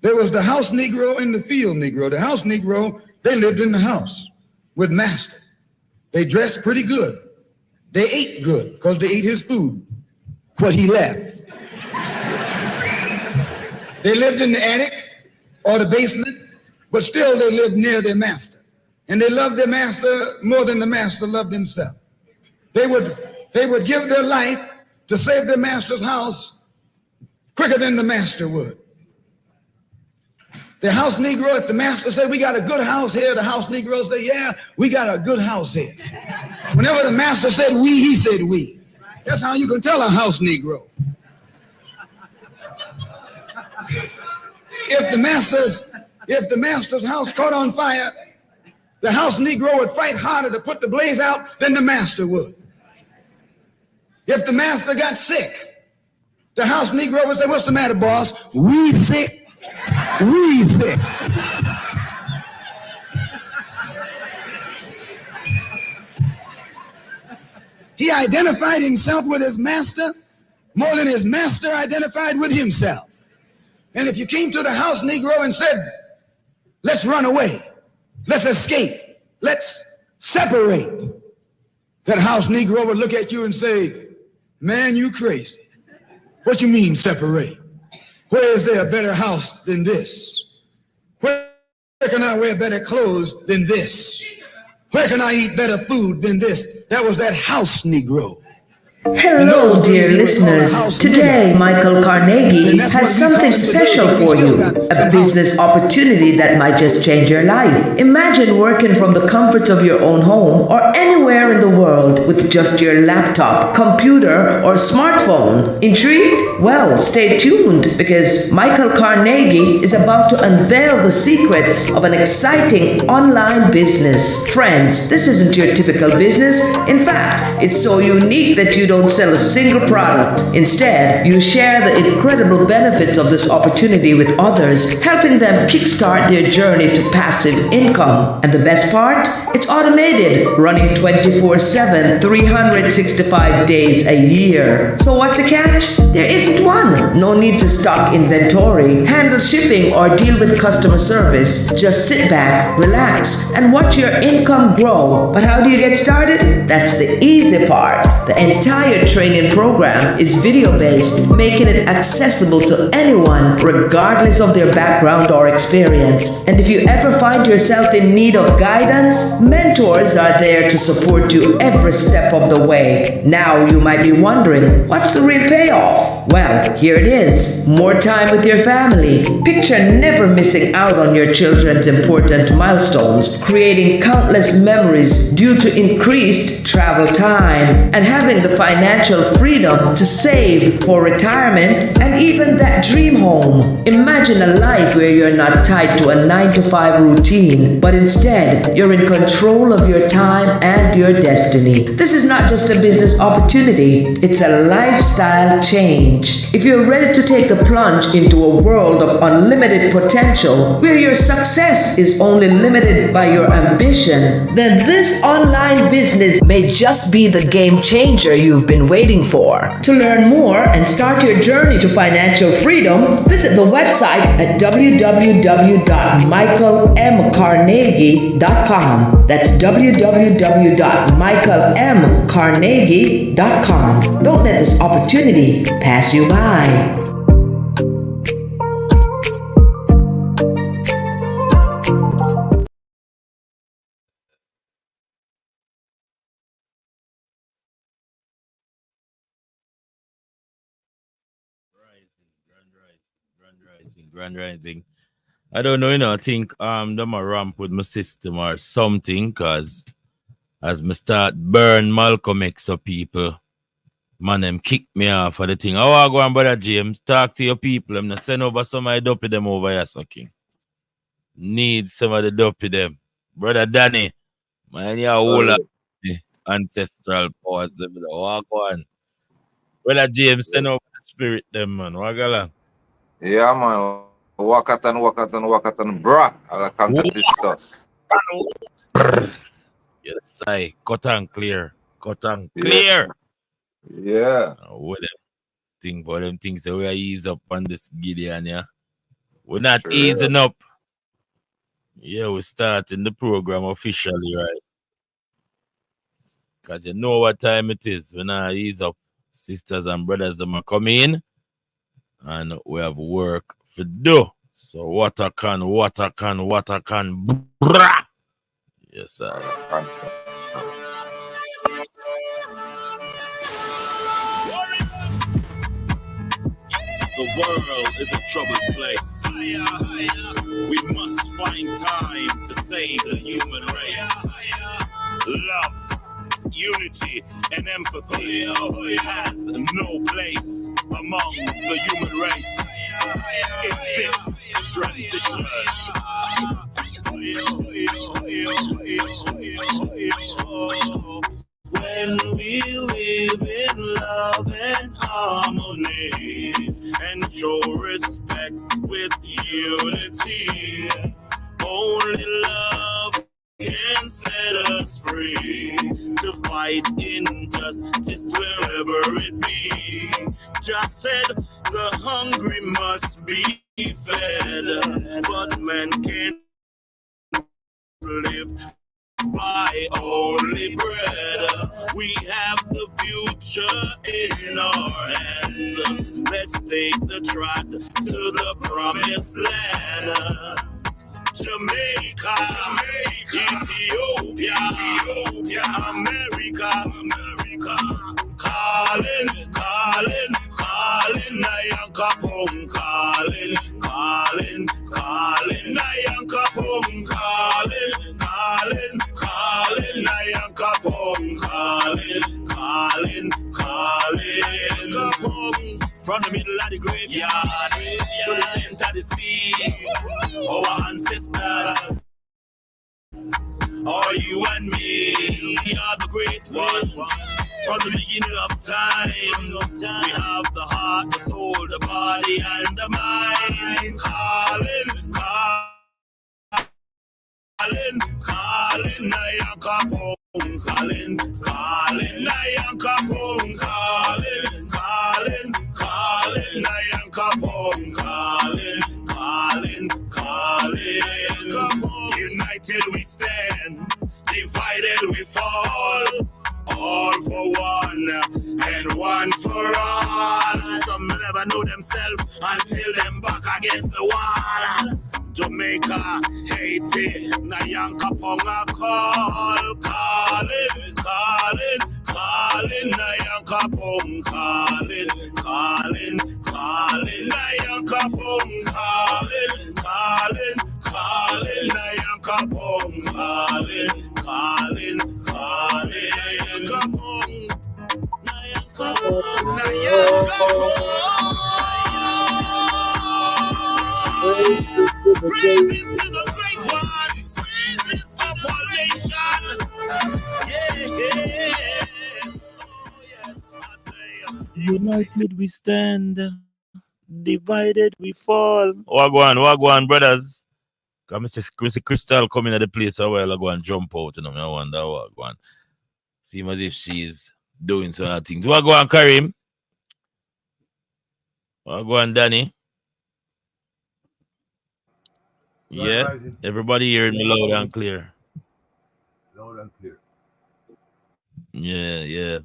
There was the house Negro and the field Negro. The house Negro, they lived in the house with master. They dressed pretty good. They ate good because they ate his food, what he left. They lived in the attic or the basement, but still they lived near their master. And they loved their master more than the master loved himself. They would give their life to save their master's house quicker than the master would. The house Negro, if the master said, we got a good house here, the house Negro say, yeah, we got a good house here. Whenever the master said we, he said we. That's how you can tell a house Negro. If the master's house caught on fire, the house Negro would fight harder to put the blaze out than the master would. If the master got sick, the house Negro would say, what's the matter, boss? We sick. We sick. He identified himself with his master more than his master identified with himself. And if you came to the house Negro and said, let's run away, let's escape, let's separate, that house Negro would look at you and say, man, you crazy. What you mean separate? Where is there a better house than this? Where can I wear better clothes than this? Where can I eat better food than this? That was that house Negro. Hello, dear listeners. Today, Michael Carnegie has something special for you, a business opportunity that might just change your life. Imagine working from the comforts of your own home or anywhere in the world with just your laptop, computer, or smartphone. Intrigued? Well, stay tuned because Michael Carnegie is about to unveil the secrets of an exciting online business. Friends, this isn't your typical business. In fact, it's so unique that you don't sell a single product. Instead, you share the incredible benefits of this opportunity with others, helping them kickstart their journey to passive income. And the best part? It's automated, running 24/7, 365 days a year. So what's the catch? There isn't one. No need to stock inventory, handle shipping, or deal with customer service. Just sit back, relax, and watch your income grow. But how do you get started? That's the easy part. The entire training program is video-based, making it accessible to anyone regardless of their background or experience. And if you ever find yourself in need of guidance, mentors are there to support you every step of the way. Now you might be wondering, what's the real payoff? Well, here it is. More time with your family. Picture never missing out on your children's important milestones, creating countless memories due to increased travel time, and having the financial freedom to save for retirement and even that dream home. Imagine a life where you're not tied to a 9-to-5 routine, but instead you're in control of your time and your destiny. This is not just a business opportunity, it's a lifestyle change. If you're ready to take the plunge into a world of unlimited potential, where your success is only limited by your ambition, then this online business may just be the game changer you've been waiting for. To learn more and start your journey to financial freedom, visit the website at www.michaelmcarnegie.com. That's www.michaelmcarnegie.com. Don't let this opportunity pass you by. Grand rising. I don't know, I think them a ramp with my system or something, cause as me start burn Malcolm X of people, man, them kick me off for the thing. How I go on, brother James, talk to your people. I'm not send over some of the dopey them over here, so king. Need some of the dopey them. Brother Danny, man, you all ancestral powers them. How go on? Brother James, send over the spirit them, man. What go on? Yeah, man. Wakatan, bruh. I'll come to this sauce. Yes, I cut and clear. Cut and clear. Yeah. What them think about them things that we are ease up on this Gideon, yeah? We're not Sure. easing up. Yeah, we're starting the program officially, right? Because you know what time it is. We're not ease up. Sisters and brothers them are coming in and we have work to do. So water can, brah. Yes, sir. The world is a troubled place. We must find time to save the human race. Love, unity, and empathy has no place among the human race. In this transition, when we live in love and harmony and show respect with unity, only love can set us free to fight injustice wherever it be. Just said the hungry must be fed, but man can't live by only bread. We have the future in our hands. Let's take the trot to the promised land. Jamaica, Ethiopia, America, calling, Nyankopong, calling, Nyankopong, calling, Nyankopong, calling. From the middle of the graveyard to the center of the sea, our ancestors, are you and me, we are the great ones. From the beginning of time, we have the heart, the soul, the body, and the mind. Calling, Nyankopong, calling, Nyankopong, calling, Nyankopong, calling. United we stand, divided we fall. All for one and one for all. Some never know themselves until them back against the wall. Jamaica, Haiti, Nyankopong a call, calling, Nyankopong, calling, Nyankopong, calling, Nyankopong, calling, Praises to the great ones, praises of our nation. United we stand, divided we fall. Wagwan, brothers. Come see Crystal coming at the place a while ago and jump out, you know. I wonder Wagwan. Seems as if she's doing some other things. Wagwan, Karim. Wagwan, Danny. Yeah, everybody hearing me loud and clear. Loud and clear. Yeah.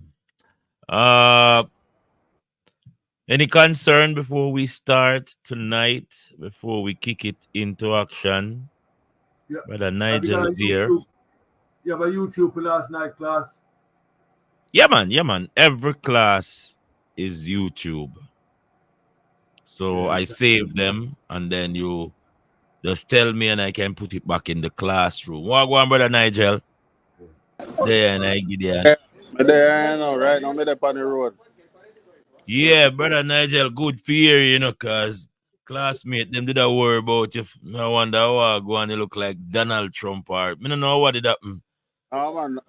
Any concern before we start tonight? Before we kick it into action? Yeah. Brother Nigel is here. You have a YouTube for last night class? Yeah, man. Every class is YouTube. So I save them and then you just tell me and I can put it back in the classroom. What go on, Brother Nigel? There and I get there. There, I know, right now, I'm on the road. Yeah, Brother Nigel, good for you, because classmate, them did a worry about if I wonder how I go and they look like Donald Trump or I don't know what did happen. Oh, man,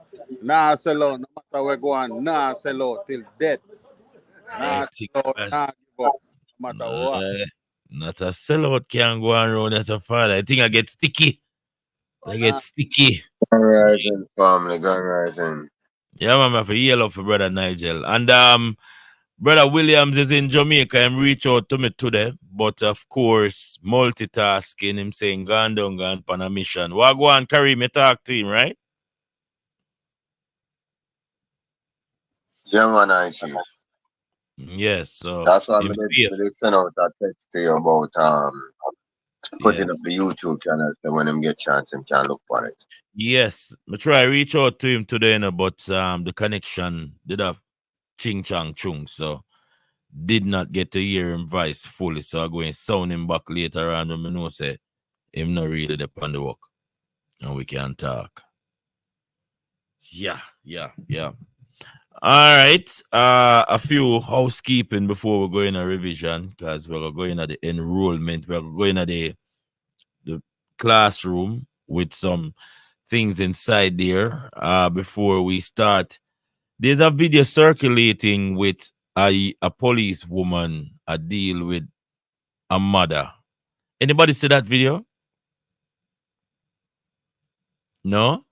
nah, sell out, no matter where go on, nah, sell out till death. Nah, sell out, nah, give up, no matter what. Not a sellout can go around as a father. I think I get sticky. Sticky. All right, family, gun rising. Yeah, man, I have a yell up for Brother Nigel. And Brother Williams is in Jamaica. Him reach out to me today. But of course, multitasking, him saying, gone down, gone on a mission. What go on, carry me talk to him, right? Yeah, man, I chief. Yes, so That's why him I send out that text to you about putting up yes. the YouTube channel so when him get chance him can look for it. Yes. I try reach out to him today, you know, but the connection did have ching chang chung, so did not get to hear him voice fully. So I go and sound him back later on when I know say him not really upon the work. And we can talk. Yeah. All right. A few housekeeping before we go in a revision, because we're going at the enrollment. We're going at the classroom with some things inside there. Before we start, there's a video circulating with a police woman, a deal with a mother. Anybody see that video? No?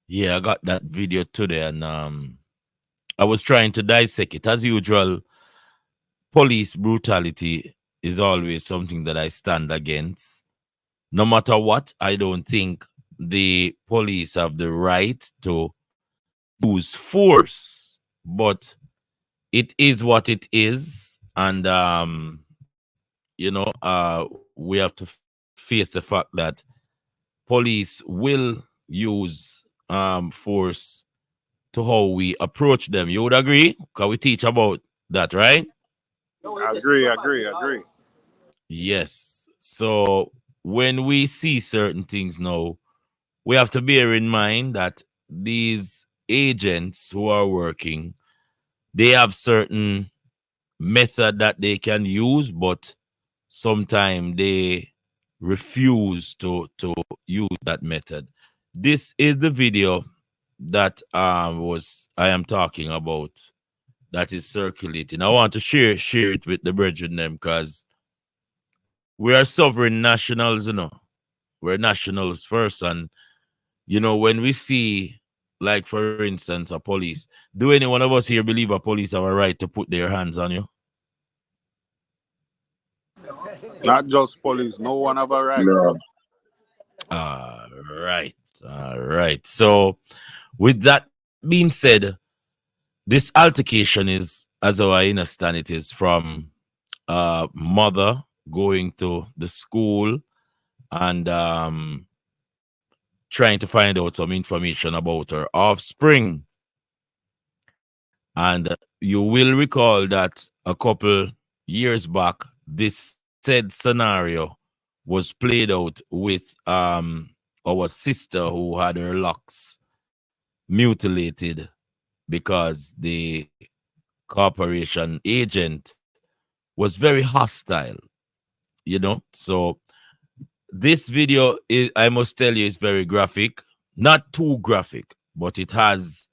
Yeah, I got that video today, and I was trying to dissect it. As usual, police brutality is always something that I stand against. No matter what, I don't think the police have the right to use force, but it is what it is, and we have to face the fact that police will use force to how we approach them. You would agree? Because we teach about that, right? I agree. Yes. So when we see certain things now, we have to bear in mind that these agents who are working, they have certain method that they can use, but sometimes they refuse to use that method. This is the video that I am talking about that is circulating. I want to share it with the brethren them, because we are sovereign nationals, you know. We're nationals first, and when we see, like, for instance, a police, do any one of us here believe a police have a right to put their hands on you? Not just police. No one have a right. No. All right. So, with that being said, this altercation is, as I understand it, is from mother going to the school and trying to find out some information about her offspring. And you will recall that a couple years back, this said scenario was played out with our sister who had her locks mutilated because the corporation agent was very hostile, So this video is, I must tell you, is very graphic. Not too graphic, but it has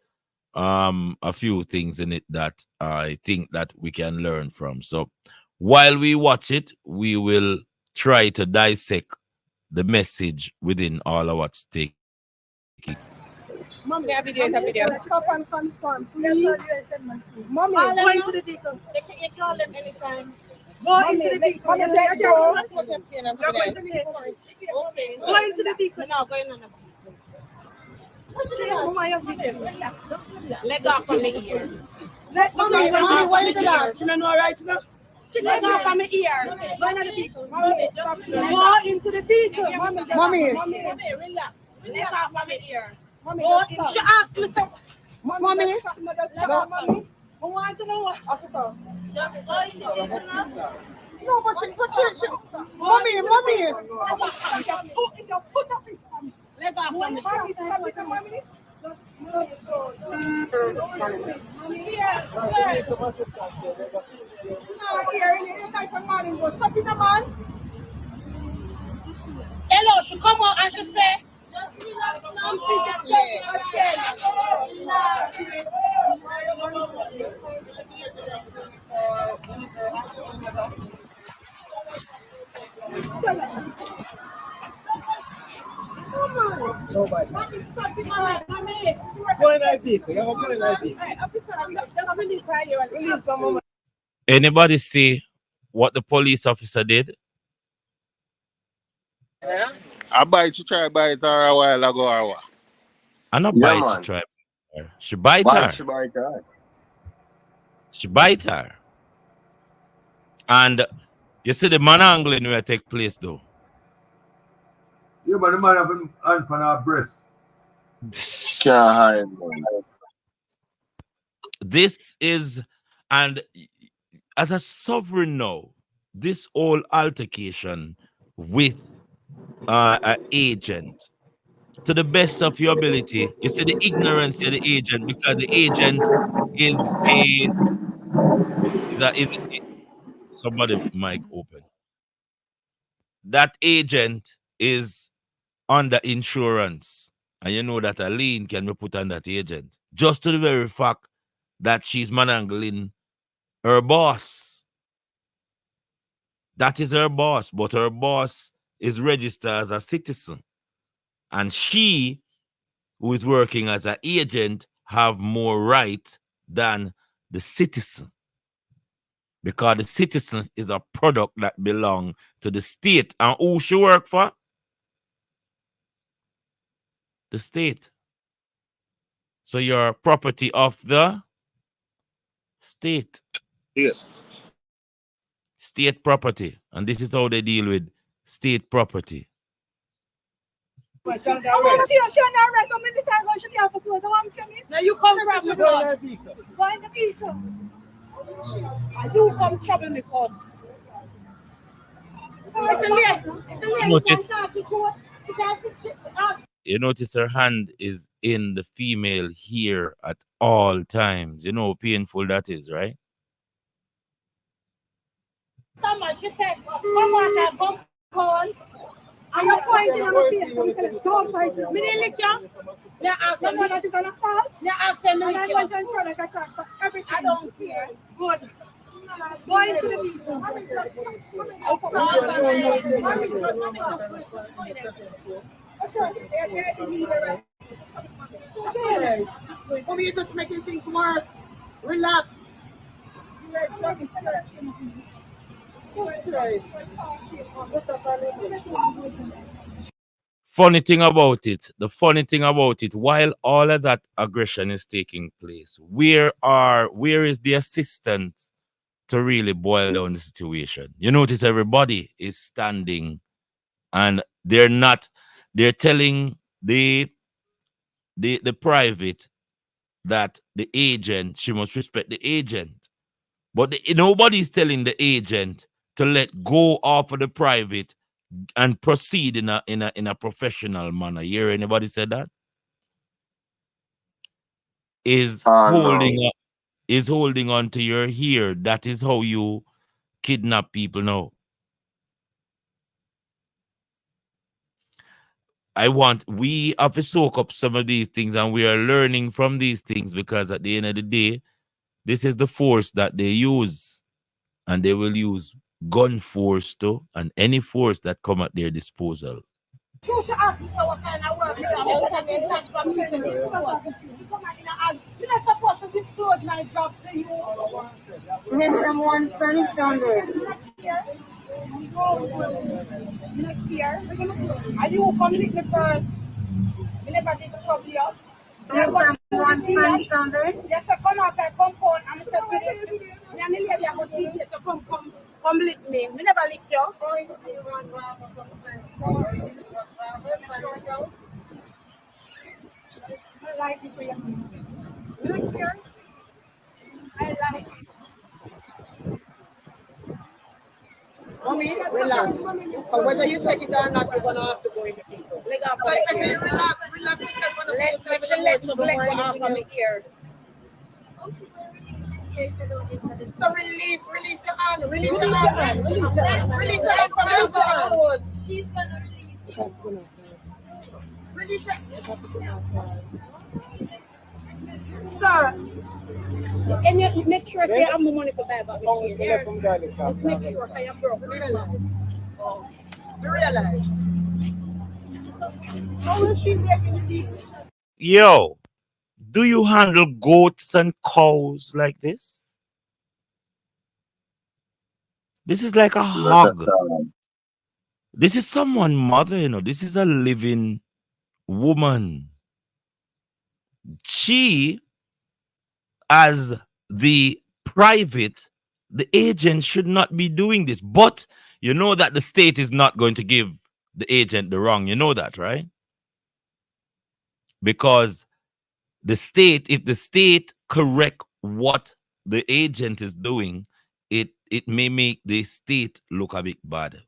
a few things in it that I think that we can learn from. So while we watch it, we will try to dissect the message within all of what's taking. Mommy, stop and confirm, please. Mommy, go into the vehicle. You call them anytime. Go into the vehicle. Mommy, let go. You're going to the vehicle. Go into the vehicle. No, go in on the let go from me here. Mommy, why is that? She don't know right now. Let go from me here. Go into the vehicle. Go into the vehicle. Mommy, relax. Let go from me here. She asked me, Mommy, I want to know what. Just go in the vehicle. No, but she, Mommy. Put up his hand. Let go from me. Mommy. Hello, she come out and she say, just relax now. Nobody. Mommy. Anybody see what the police officer did? I bite to try bite her a while ago or what? I not Yeah, bite to man. try her. She bite Bite, her. she bite her. She bite her. And you see the man angling where take place though. Yeah, but the man have him hand on our breast. Can't hide, man. This is, and as a sovereign now, this whole altercation with an agent, to the best of your ability, you see the ignorance of the agent, because the agent is somebody mic open. That agent is under insurance, and you know that a lien can be put on that agent just to the very fact that she's manangling her boss. That is her boss, but her boss is registered as a citizen, and she, who is working as an agent, have more right than the citizen, because the citizen is a product that belongs to the state. And who she work for? The state. So you're property of the state. Yeah. State property. And this is how they deal with state property. Now you come from the blood. Go in the vehicle. You come trouble me for. You notice her hand is in the female here at all times. You know how painful that is, right? She said, come on, come on. And you're pointing at my face, so you can don't point it. Me didn't lick you. Me ask you that is an assault. Me ask you, me lick you. And I'm going to ensure that I charge for everything. I don't care. Good. Go into the vehicle. Come here, just making things worse. Relax. Funny thing about it, while all of that aggression is taking place, where is the assistant to really boil down the situation? You notice everybody is standing, and they're telling the private that the agent, she must respect the agent. But nobody's telling the agent to let go of the private and proceed in a professional manner. You hear anybody say that? Is holding on to your ear. That is how you kidnap people now. We have to soak up some of these things, and we are learning from these things, because at the end of the day, this is the force that they use, and they will use gun force too, and any force that come at their disposal. You should ask me what kind of work you are. You're not supposed to disclose my job to you. I'm one friend down there. Not here. And you come lick me first. You never did trouble you. One friend down there. Yes, I come out and come on. I'm said, I'm the lady I go teach you to come lick me. Me never lick you. I like this way. You don't care? I like it. Mommy, relax. So whether you take it or not, you're going to have to go in the people. So I say relax. Let's let go off from the ear. So release your hand. Release your hand. Release your hand from the nose. She's going to release you. Release your Sir, and you make sure say I'm the money for buy back the chair. Just make sure I am broke. Realize. How will she make in the Yo, Do you handle goats and cows like this? This is like a Not at hog. all. This is someone mother, you know. This is a living woman. She, as the private, the agent should not be doing this. But you know that the state is not going to give the agent the wrong. You know that, right? Because the state, if the state correct what the agent is doing, it may make the state look a bit bad.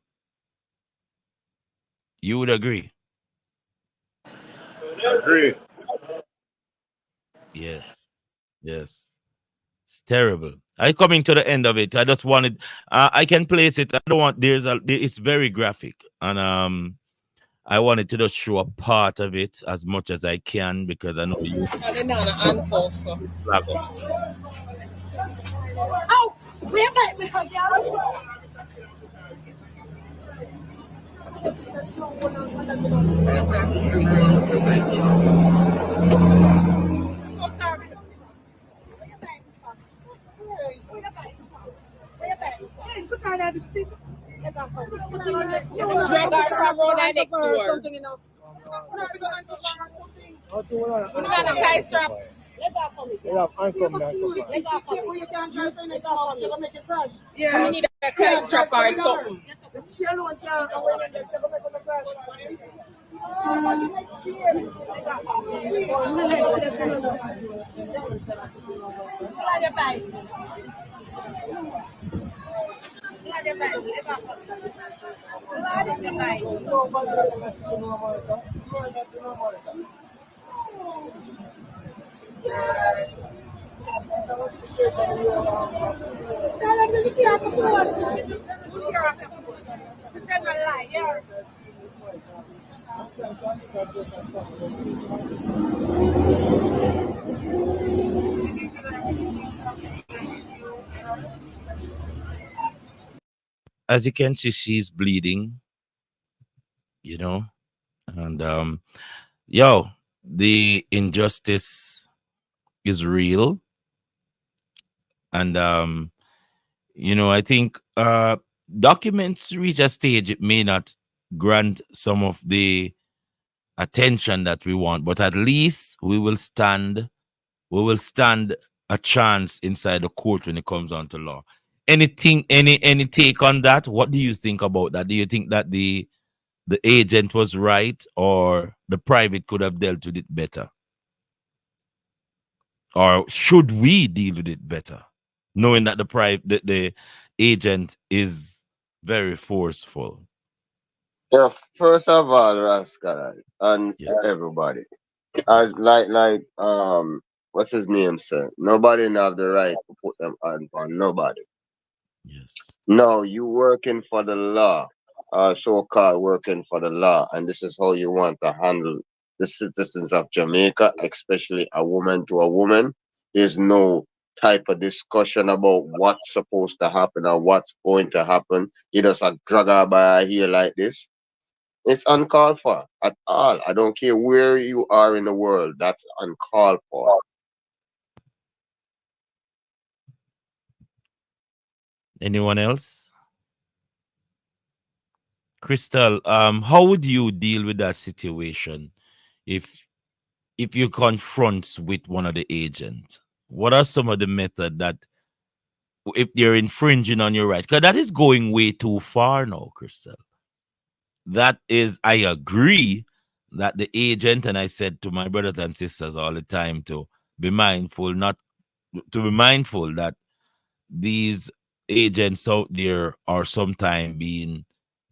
You would agree? Agree. Yes. Yes. It's terrible. I coming to the end of it. I just wanted I can place it. I don't want it's very graphic. And I wanted to just show a part of it as much as I can because I know you flag up. Oh, we're back with her, y'all. Next door. Yeah, we need a tie strap or something. As you can see, she's bleeding, you know, and the injustice is real. And I think documents reach a stage it may not grant some of the attention that we want, but at least we will stand a chance inside the court when it comes on to law. Anything, any take on that? What do you think about that? Do you think that the agent was right, or the private could have dealt with it better? Or should we deal with it better, knowing that the agent is very forceful? Yeah, first of all, Rascal and Yes. everybody. As what's his name, sir? Nobody have the right to put them on nobody. Yes. No, you working for the law, so-called working for the law, and this is how you want to handle the citizens of Jamaica, especially a woman to a woman. There's no type of discussion about what's supposed to happen or what's going to happen. You just drag her by her here like this. It's uncalled for at all. I don't care where you are in the world. That's uncalled for. Anyone else? Crystal, how would you deal with that situation if you confront with one of the agents? What are some of the method that if they're infringing on your rights? Because that is going way too far now, Crystal. That is, I agree that the agent, and I said to my brothers and sisters all the time to be mindful, that these agents out there are sometimes being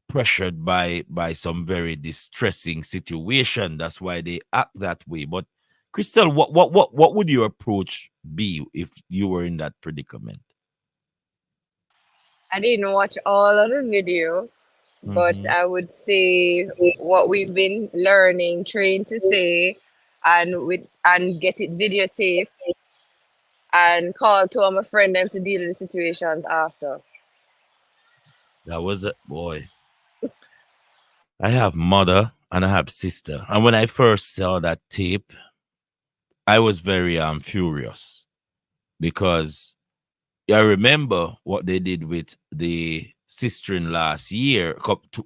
pressured by some very distressing situation. That's why they act that way. But Crystal, what would your approach be if you were in that predicament? I didn't watch all of the video, but I would say what we've been learning, trained to say, and get it videotaped and call to my friend them to deal with the situations after. That was it, boy. I have mother and I have sister. And when I first saw that tape, I was very furious because I remember what they did with the sister in last year,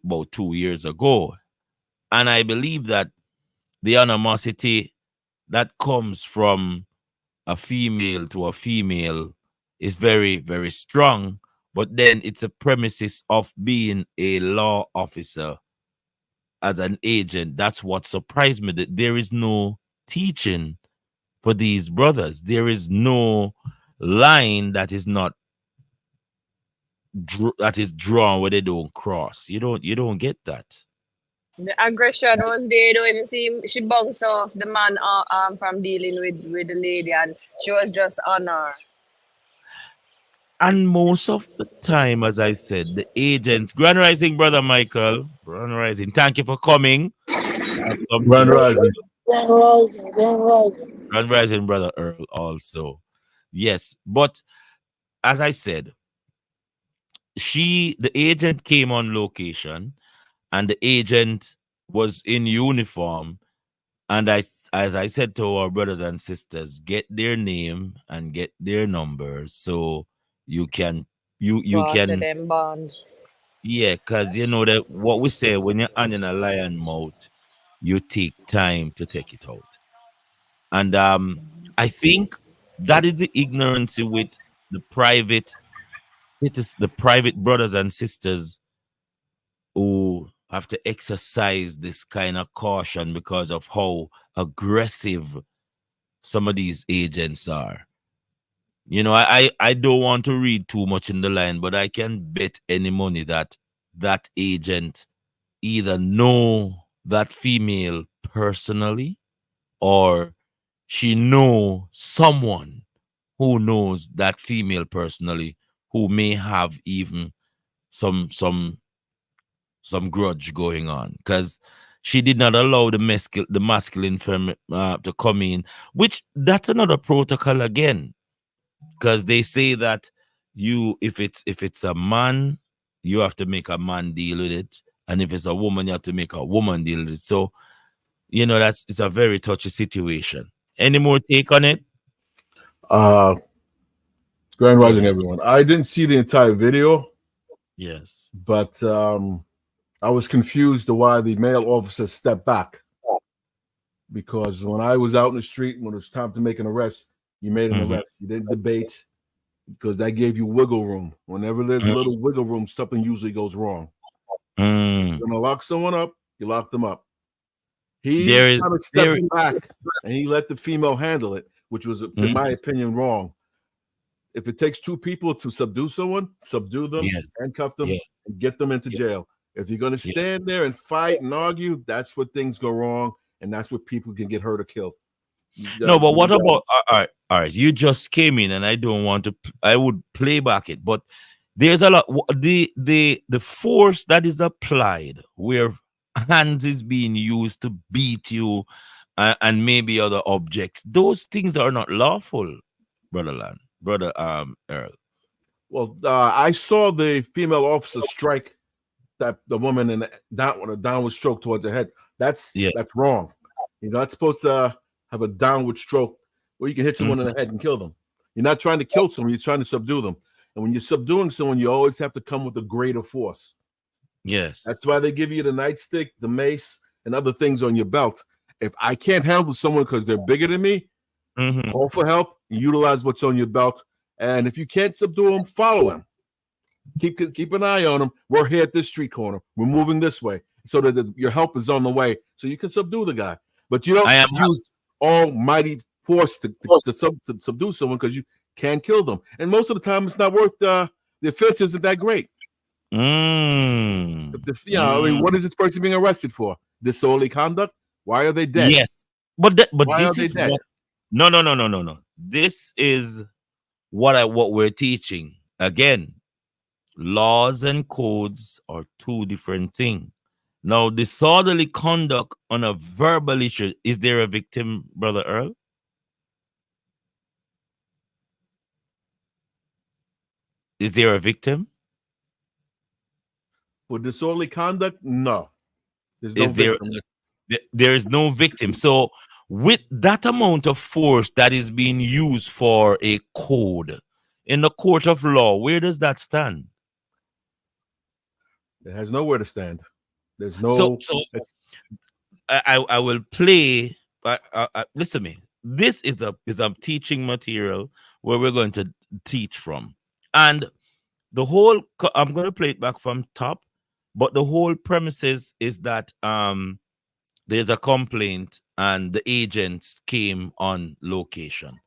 about 2 years ago. And I believe that the animosity that comes from a female to a female is very, very strong. But then it's a premises of being a law officer as an agent. That's what surprised me, that there is no teaching for these brothers. There is no line that is not that is drawn where they don't cross. You don't get that. The aggression was there. You don't even see she bounced off the man from dealing with the lady, and she was just on her. And most of the time, as I said, the agents, Grand Rising, Brother Michael, Grand Rising, thank you for coming. Grand Rising. Grand Rising, Grand Rising. Grand Rising, Brother Earl, also. Yes, but as I said, the agent came on location, and the agent was in uniform. And as I said to our brothers and sisters, get their name and get their numbers so you can them bond. Yeah, because you know that what we say, when you're on in a lion mouth, you take time to take it out. And I think that is the ignorance with the private brothers and sisters who have to exercise this kind of caution because of how aggressive some of these agents are. You know, I don't want to read too much in the line, but I can bet any money that that agent either know that female personally, or she know someone who knows that female personally, who may have even some grudge going on, because she did not allow the masculine to come in, which that's another protocol again. Because they say that if it's a man, you have to make a man deal with it, and if it's a woman, you have to make a woman deal with it. So, you know, it's a very touchy situation. Any more take on it? Grand Rising, everyone. I didn't see the entire video. Yes, but I was confused to why the male officer stepped back, because when I was out in the street, when it was time to make an arrest, you made an arrest. You didn't debate, because that gave you wiggle room. Whenever there's a little wiggle room, something usually goes wrong. You're gonna lock someone up, you lock them up. He kind of stepped back and he let the female handle it, which was, in my opinion, wrong. If it takes two people to subdue someone, subdue them, handcuff them, and get them into jail. If you're going to stand there and fight and argue, that's where things go wrong, and that's where people can get hurt or killed. No, but what about, all right, you just came in, and I don't want to, I would play back it, but there's a lot, the force that is applied where hands is being used to beat you and maybe other objects, those things are not lawful, brother Earl. Well, I saw the female officer strike the woman in a downward stroke towards the head. That's wrong. You're not supposed to have a downward stroke where you can hit someone in the head and kill them. You're not trying to kill someone, you're trying to subdue them. And when you're subduing someone, you always have to come with a greater force. Yes. That's why they give you the nightstick, the mace, and other things on your belt. If I can't handle someone because they're bigger than me, call for help, utilize what's on your belt. And if you can't subdue them, follow him. Keep an eye on them. We're here at this street corner. We're moving this way so that your help is on the way, so you can subdue the guy. But you don't use almighty force to subdue someone, because you can kill them. And most of the time, it's not worth the offense isn't that great. I mean, what is this person being arrested for? Disorderly conduct? Why are they dead? Yes, but this is what, no. This is what we're teaching. Again, laws and codes are two different things. Now, disorderly conduct on a verbal issue, is there a victim, Brother Earl? Is there a victim? For disorderly conduct, no. There's no victim. There is no victim. So with that amount of force that is being used for a code in the court of law, where does that stand? It has nowhere to stand. There's So no. I will play. Listen to me. This is a teaching material where we're going to teach from, and the whole. I'm going to play it back from top, but the whole premises is that there's a complaint and the agents came on location.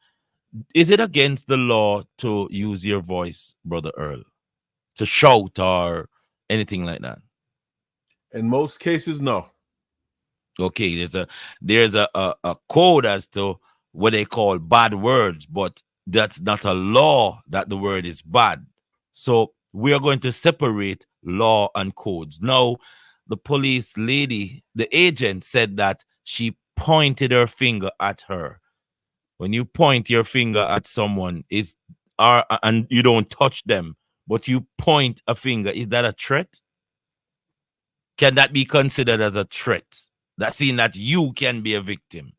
Is it against the law to use your voice, Brother Earl, to shout or anything like that? In most cases, no. Okay, there's a code as to what they call bad words, but that's not a law that the word is bad. So we are going to separate law and codes. Now, the police lady, the agent, said that she pointed her finger at her. When you point your finger at someone and you don't touch them, but you point a finger, is that a threat? Can that be considered as a threat? That seeing that you can be a victim?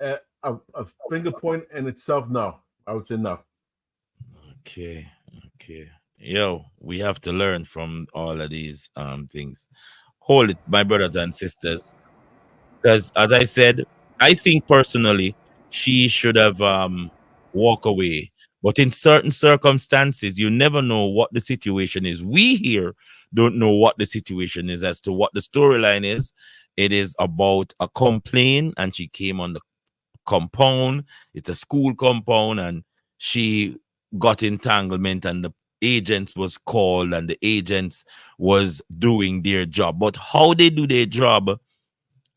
A finger point in itself, no. I would say no. Okay. Yo, we have to learn from all of these things. Hold it, my brothers and sisters. Because as I said, I think personally she should have walked away. But in certain circumstances, you never know what the situation is. We here don't know what the situation is as to what the storyline is. It is about a complaint, and she came on the compound. It's a school compound, and she got entanglement, and the agents was called, and the agents was doing their job. But how they do their job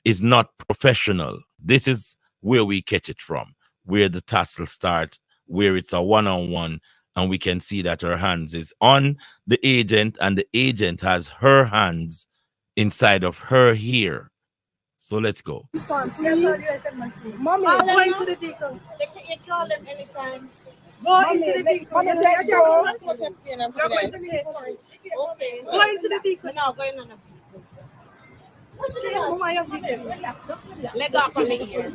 is not professional. This is where we catch it from, where the tussle start, where it's a one-on-one, and we can see that her hands is on the agent, and the agent has her hands inside of her hair. So let's go. Mommy, go into the vehicle. You call them anytime. Go into the vehicle. Go into the vehicle. No, go in on the vehicle. Let go from me here.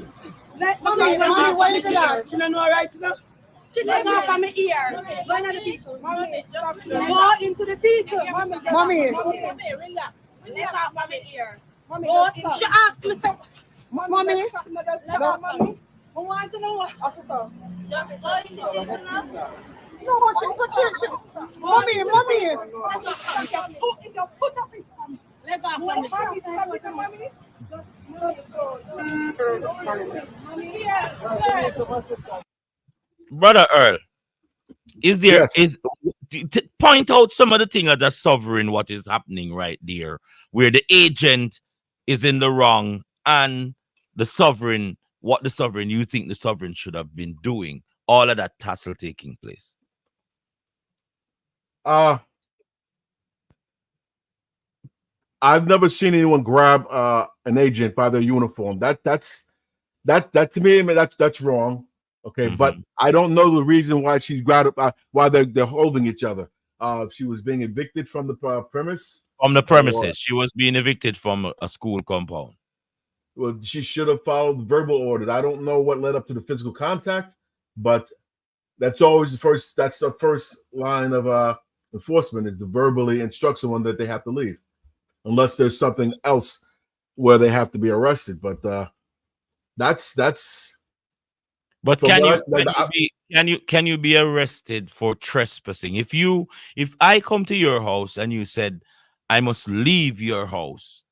Mommy, what is that? She don't know right now. She let go from me here. Go into the vehicle. Go into the vehicle. Mommy, relax. Let go from me here. Go in. She asked me so. Mommy, I want to know what. Just go into the vehicle now. No, Mommy. If you put up his hand. Let go from me. Brother Earl, is there Yes. point out some of the things that are sovereign what is happening right there, where the agent is in the wrong and the sovereign, what the sovereign you think the sovereign should have been doing, all of that tussle taking place. I've never seen anyone grab an agent by their uniform. That to me, I mean, that's wrong. Okay, but I don't know the reason why she's grabbed why they're holding each other. She was being evicted from the premise. From the premises, she was being evicted from a school compound. Well, she should have followed verbal orders. I don't know what led up to the physical contact, but that's always the first. That's the first line of enforcement is to verbally instruct someone that they have to leave, unless there's something else where they have to be arrested. But that's. But can you be arrested for trespassing? If I come to your house and you said I must leave your house,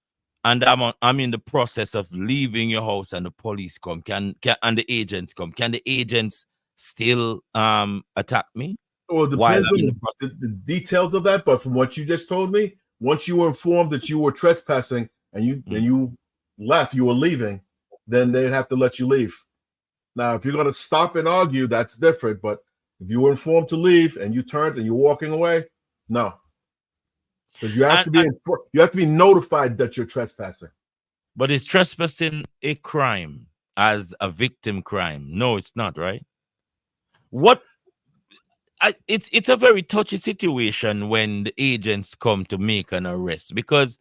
and I'm in the process of leaving your house, and the police come, and the agents come, can the agents still attack me? Well, it depends on the details of that. But from what you just told me, once you were informed that you were trespassing and you left, you were leaving, then they'd have to let you leave. Now, if you're going to stop and argue, that's different. But if you were informed to leave and you turned and you're walking away, no, because you have to be notified that you're trespassing. But is trespassing a crime as a victim crime? No, it's not, right? It's a very touchy situation when the agents come to make an arrest, because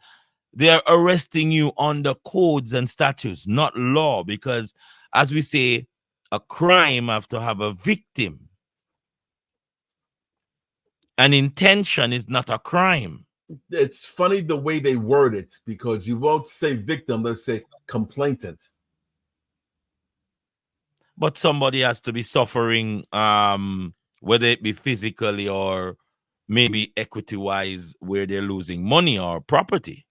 They are arresting you under codes and statutes, not law, because as we say, a crime have to have a victim. An intention is not a crime. It's funny the way they word it, because you won't say victim, let's say complainant. But somebody has to be suffering, whether it be physically or maybe equity-wise, where they're losing money or property.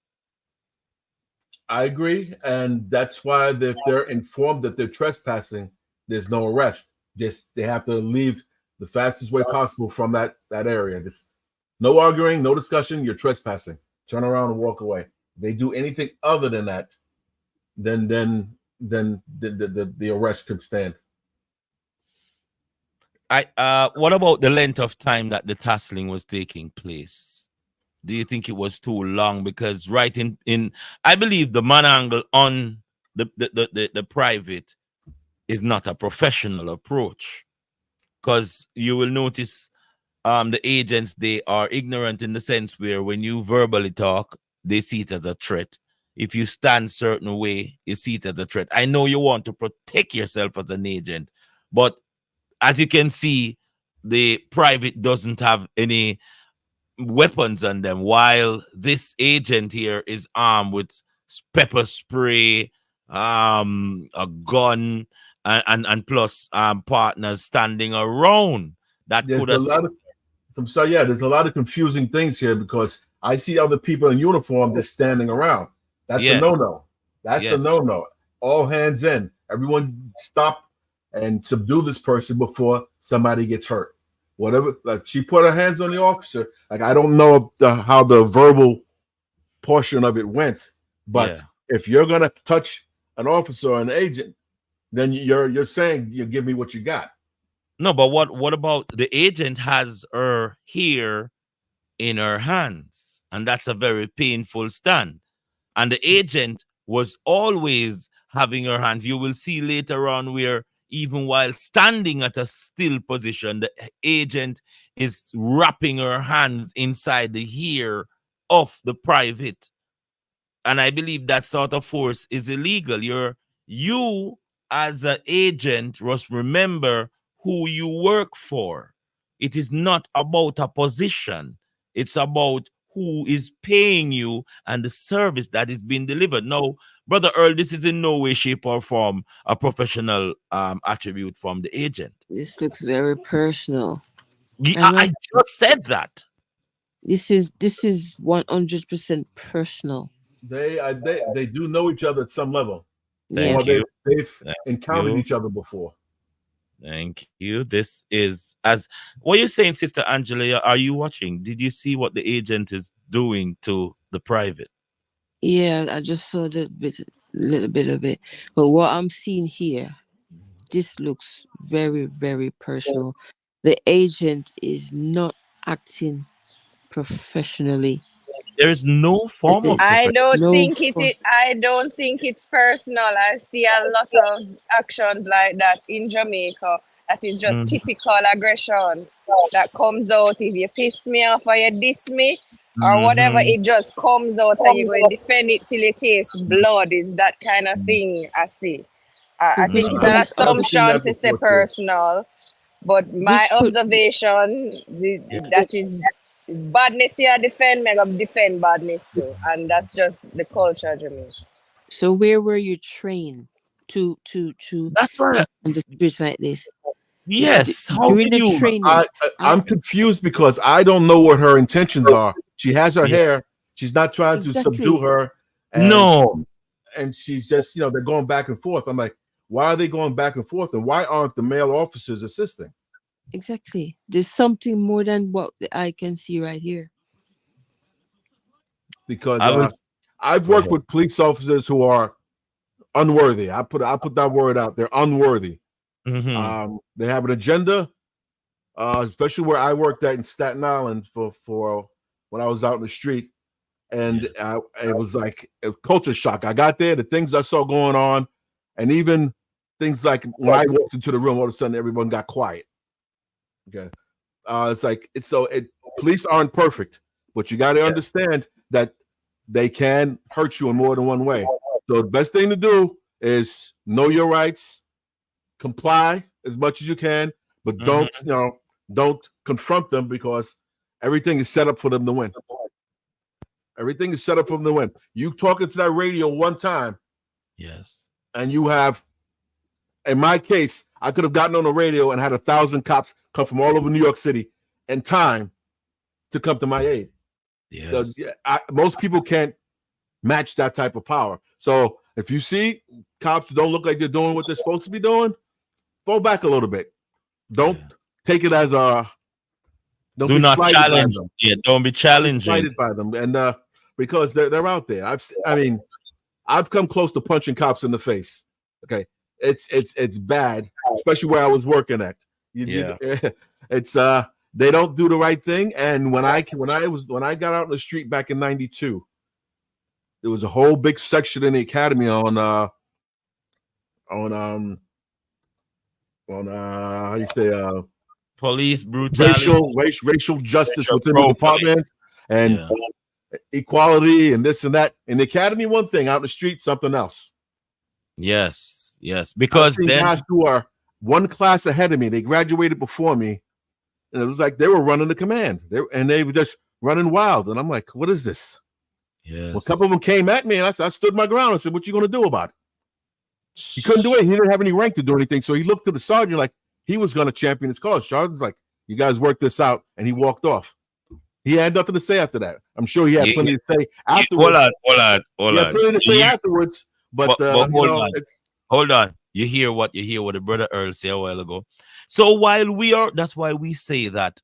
I agree, and that's why if they're informed that they're trespassing, there's no arrest. They have to leave the fastest way possible from that area. Just no arguing, no discussion. You're trespassing. Turn around and walk away. If they do anything other than that, then the arrest could stand. What about the length of time that the tasseling was taking place? Do you think it was too long? Because right in I believe the man angle on the private is not a professional approach, because you will notice the agents, they are ignorant in the sense where when you verbally talk, they see it as a threat. If you stand certain way, you see it as a threat. I know you want to protect yourself as an agent, but as you can see, the private doesn't have any weapons on them, while this agent here is armed with pepper spray, a gun, and plus partners standing around that could assist. There's a lot of confusing things here, because I see other people in uniform just standing around. That's a no-no. That's a no-no. All hands in. Everyone stop and subdue this person before somebody gets hurt. Whatever, like she put her hands on the officer. Like, I don't know how the verbal portion of it went, but if you're gonna touch an officer or an agent, then you're saying you give me what you got. No, but what about the agent has her here in her hands, and that's a very painful stand. And the agent was always having her hands. You will see later on where even while standing at a still position, the agent is wrapping her hands inside the ear of the private. And I believe that sort of force is illegal. You as an agent must remember who you work for. It is not about a position. It's about who is paying you and the service that is being delivered. Now, Brother Earl, this is in no way, shape, or form a professional attribute from the agent. This looks very personal. I just said that. This is 100% personal. They do know each other at some level. Thank you. They've encountered each other before. Thank you. This is as what you're saying, Sister Angela. Are you watching? Did you see what the agent is doing to the private? Yeah, I just saw little bit of it. But what I'm seeing here, this looks very, very personal. The agent is not acting professionally. There is no form of. I don't think it's personal. I see a lot of actions like that in Jamaica. That is just typical aggression that comes out if you piss me off or you diss me or whatever. It just comes out and you go and defend it till it tastes blood. Is that kind of thing I see. I think it's an assumption to say personal, but my observation that is badness here defend, me gonna defend badness too, and that's just the culture, Jamaica. So where were you trained to that's right on the streets like this? Yes, during the training. I'm confused because I don't know what her intentions are. She has her hair. She's not trying to subdue her. And she's just, they're going back and forth. I'm like, why are they going back and forth, and why aren't the male officers assisting? Exactly. There's something more than what I can see right here. Because I've worked with police officers who are unworthy. I put that word out. They're unworthy. They have an agenda, especially where I worked at in Staten Island for when I was out in the street. And it was like a culture shock. I got there, the things I saw going on, and even things like when I walked into the room, all of a sudden everyone got quiet. Okay, it's like police aren't perfect, but you got to understand that they can hurt you in more than one way. So the best thing to do is know your rights, comply as much as you can, but don't confront them, because everything is set up for them to win. Everything is set up for them to win. You talking to that radio one time, yes, and you have, in my case, I could have gotten on the radio and had 1,000 cops come from all over New York City in time to come to my aid. Yes. So, most people can't match that type of power. So if you see cops don't look like they're doing what they're supposed to be doing, fall back a little bit. Don't take it as a. Do not challenge. Yeah, don't be challenging. Excited by them, and because they're out there. I've come close to punching cops in the face. Okay, it's bad, especially where I was working at. It's they don't do the right thing. And when I got out in the street back in '92, there was a whole big section in the academy on how you say police brutality, racial justice within the department, and equality and this and that. In the academy, one thing; out in the street, something else. Yes, because then guys who are one class ahead of me, they graduated before me, and it was like they were running the command. They were just running wild, and I'm like, "What is this?" Yes. Well, a couple of them came at me, and I stood my ground and said, "What you going to do about it?" He couldn't do it. He didn't have any rank to do anything, so he looked to the sergeant like he was going to champion his cause. Sergeant's like, "You guys work this out," and he walked off. He had nothing to say after that. I'm sure he had plenty to say afterwards. Hold on. He had plenty to say afterwards, but hold on. You hear what the brother Earl said a while ago. So that's why we say that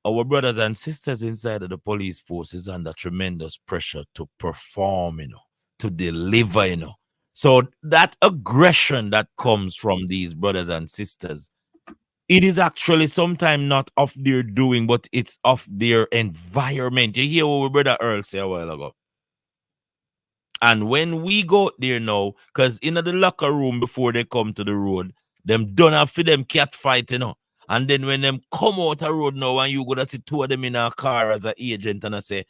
our brothers and sisters inside of the police force is under tremendous pressure to perform, to deliver, So that aggression that comes from these brothers and sisters, it is actually sometimes not of their doing, but it's of their environment. You hear what brother Earl said a while ago. And when we go there now, because in the locker room before they come to the road, them done have for them cat fight, And then when them come out the road now and you go to see two of them in a car as an agent and I say,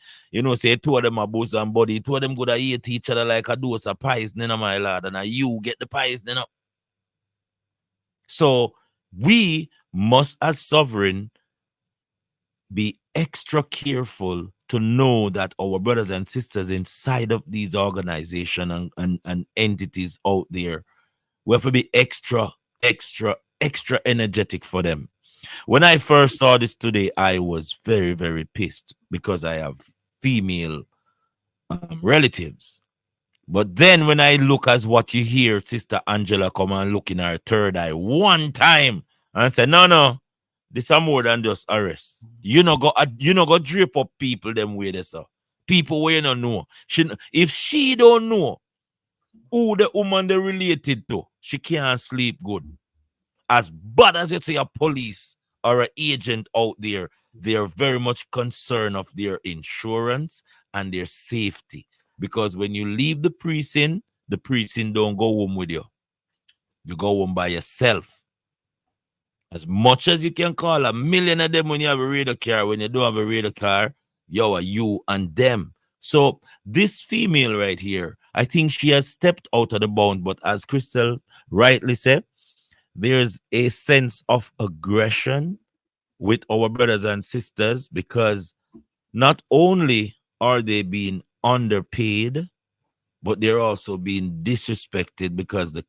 say two of them are boss and buddy, two of them go to eat each other like a dose of pies, my lad, and you get the pies, So we must, as sovereign, be extra careful to know that our brothers and sisters inside of these organizations and entities out there, we have to be extra energetic for them. When I first saw this today, I was very, very pissed because I have female relatives. But then when I look as what you hear, Sister Angela come and look in her third eye one time and say, no, this is more than just arrest. You know go drape up people them way they so. People where you don't know. If she don't know who the woman they related to, she can't sleep good. As bad as you say a police or an agent out there, they are very much concerned of their insurance and their safety. Because when you leave the precinct don't go home with you. You go home by yourself. As much as you can call a million of them when you have a radar car, when you don't have a radar car, you and them. So this female right here, I think she has stepped out of the bound, but as Crystal rightly said, there's a sense of aggression with our brothers and sisters because not only are they being underpaid, but they're also being disrespected because the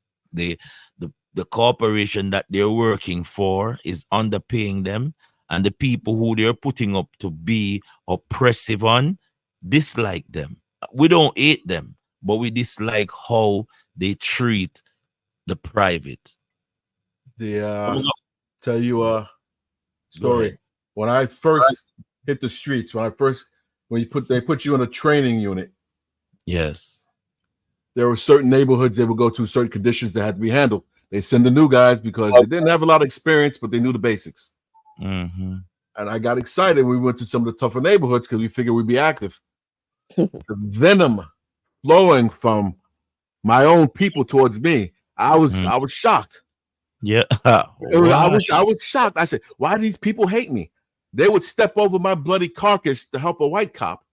corporation that they're working for is underpaying them, and the people who they're putting up to be oppressive on dislike them. We don't hate them, but we dislike how they treat the private. Tell you a story. When I first hit the streets, they put you in a training unit. Yes. There were certain neighborhoods they would go to, certain conditions that had to be handled. They send the new guys because they didn't have a lot of experience, but they knew the basics. Mm-hmm. And I got excited. We went to some of the tougher neighborhoods because we figured we'd be active. The venom flowing from my own people towards me, I was shocked. Yeah, I was shocked. I said, "Why do these people hate me?" They would step over my bloody carcass to help a white cop.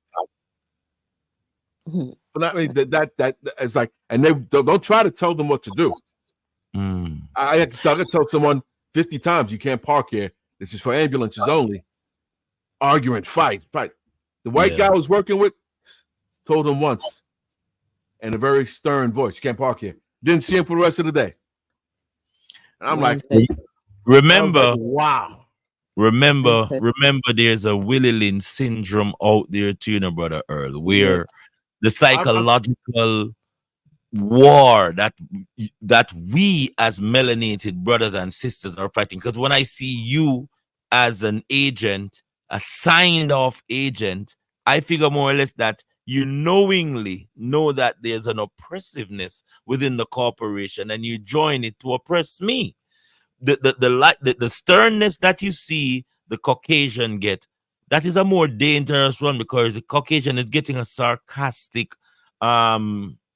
But I mean that is like, and they don't try to tell them what to do. I can tell someone 50 times you can't park here. This is for ambulances only. Arguing, fight. The white guy I was working with told him once in a very stern voice, you can't park here. Didn't see him for the rest of the day. And I'm like, remember, wow. Remember, there's a Willie Lynn syndrome out there too, you know, Brother Earl, where the psychological war that we as melanated brothers and sisters are fighting. Because when I see you as an agent, a signed off agent, I figure more or less that you knowingly know that there's an oppressiveness within the corporation and you join it to oppress me. The sternness that you see the Caucasian get, that is a more dangerous one, because the Caucasian is getting a sarcastic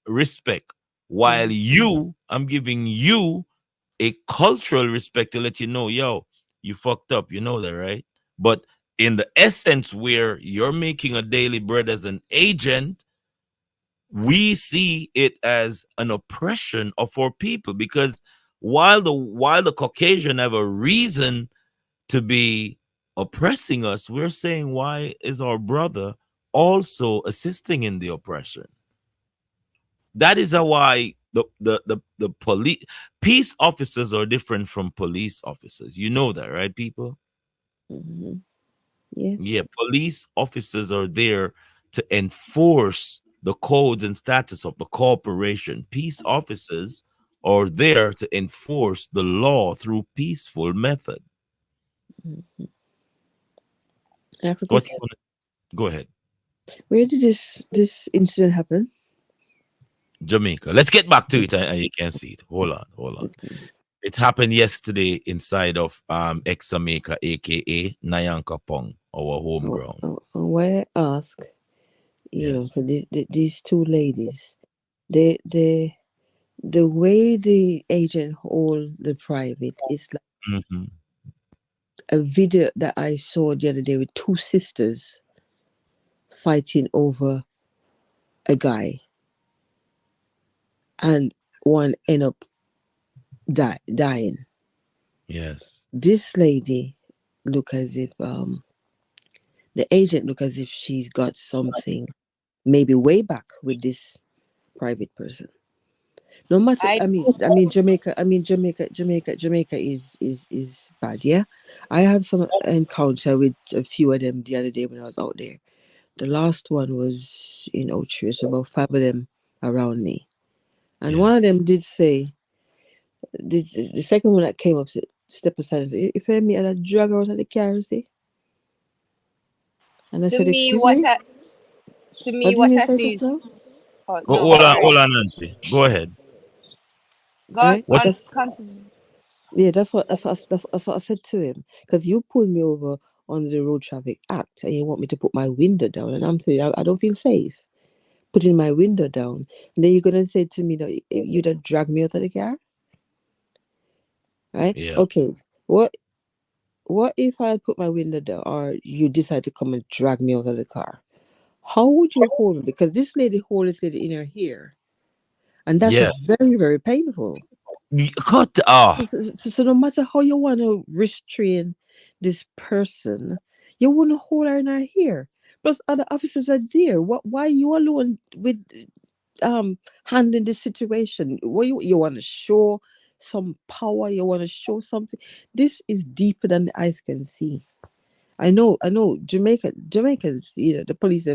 respect, while I'm giving you a cultural respect to let you know, yo, you fucked up, you know that, right? But in the essence where you're making a daily bread as an agent, we see it as an oppression of our people, because while the Caucasian have a reason to be oppressing us, we're saying, why is our brother also assisting in the oppression? That is why the police peace officers are different from police officers. You know that, right, people? Yeah, police officers are there to enforce the codes and status of the corporation. Peace officers are there to enforce the law through peaceful method. Go ahead. Where did this incident happen? Jamaica. Let's get back to it, and you can see it. Hold on. It happened yesterday inside of Jamaica, aka Nyankopong, our home ground. Where I ask, you know, for these two ladies, the way the agent hold the private is like a video that I saw the other day with two sisters fighting over a guy, and one end up dying. Yes. This lady look as if the agent look as if she's got something maybe way back with this private person. No matter, I mean Jamaica is bad, yeah. I have some encounter with a few of them the other day when I was out there. The last one was in Ocho, so about 5 of them around me. And one of them did say, the second one that came up, step aside and say, if I meet a drag out of the car, see? And I said, excuse me? To me, what I see. Hold on, Auntie. Go ahead. Right? Yeah, that's what I said to him. Because you pulled me over on the Road Traffic Act and you want me to put my window down, and I'm saying I don't feel safe putting my window down. And then you're gonna say to me that you'd have dragged me out of the car, right? Yeah. Okay. What if I put my window down, or you decide to come and drag me out of the car? How would you hold me? Because this lady hold this lady in her hair, and that's very, very painful. Cut off. So no matter how you want to restrain this person, you want to hold her in her hair. Plus, other officers are there. Why are you alone with handling this situation? What you want to show some power? You want to show something? This is deeper than the eyes can see. I know. Jamaicans, you know, the police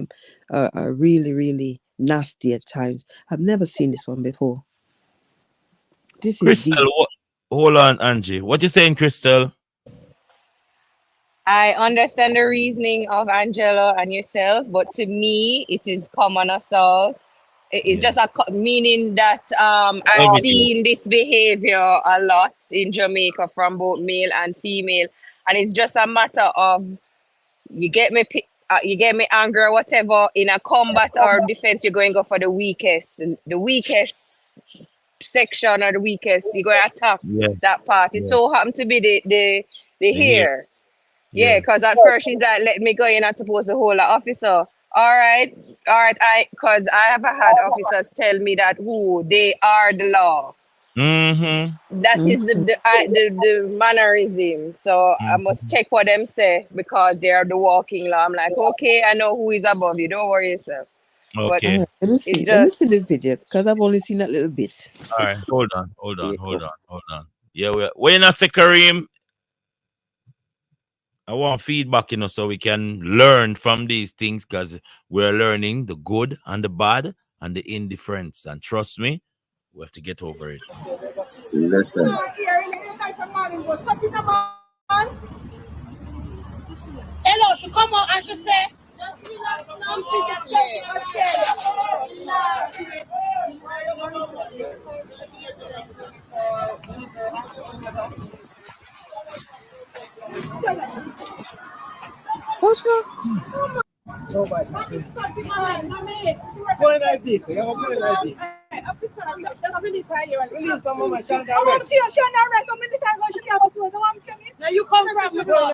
are really, really nasty at times. I've never seen this one before. This is Crystal, hold on, Angie. What you saying, Crystal? I understand the reasoning of Angela and yourself, but to me, it is common assault. It's just meaning that I've seen this behavior a lot in Jamaica from both male and female, and it's just a matter of you get me angry or whatever. In a combat or defense, you're going to go for the weakest section or the weakest. You're going to attack that part. It so happened to be the hair. Yeah, because at first she's like, let me go, you're not supposed to hold an officer. All right. Because I have had officers tell me that who they are the law. That is the mannerism. So I must check what them say because they are the walking law. I'm like, okay, I know who is above you. Don't worry yourself. Okay. But let me see. Let me see the video because I've only seen that little bit. All right. Hold on. Yeah, we're not say Kareem. I want feedback, so we can learn from these things because we're learning the good and the bad and the indifference. And trust me, we have to get over it. Listen. Hello, she come out and she say, What's wrong? Nobody. Now you come from the door.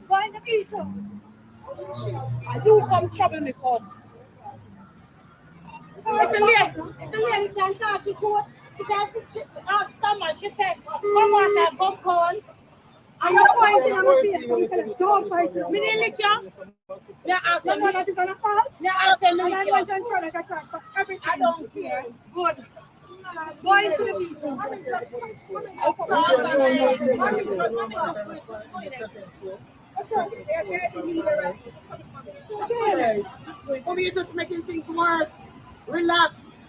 Go in the vehicle. You come trouble me for. If the lady can talk to you, she can ask someone, she said, come on and come on. And you're pointing at my face, so we can don't fight you. Me didn't lick you. Yeah, ask someone that is on assault. Yeah, ask them. And I'm going to ensure that I charge for everything. I don't care. Good. Go into the people. Over here just making things worse. Relax.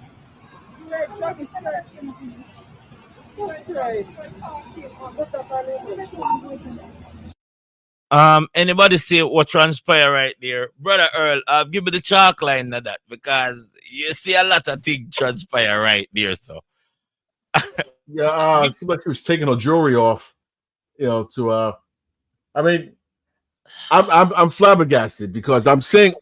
Anybody see what transpire right there? Brother Earl, give me the chalk line of that because you see a lot of things transpire right there, so. Yeah, it seemed like he was taking a jury off, I mean, I'm flabbergasted because I'm saying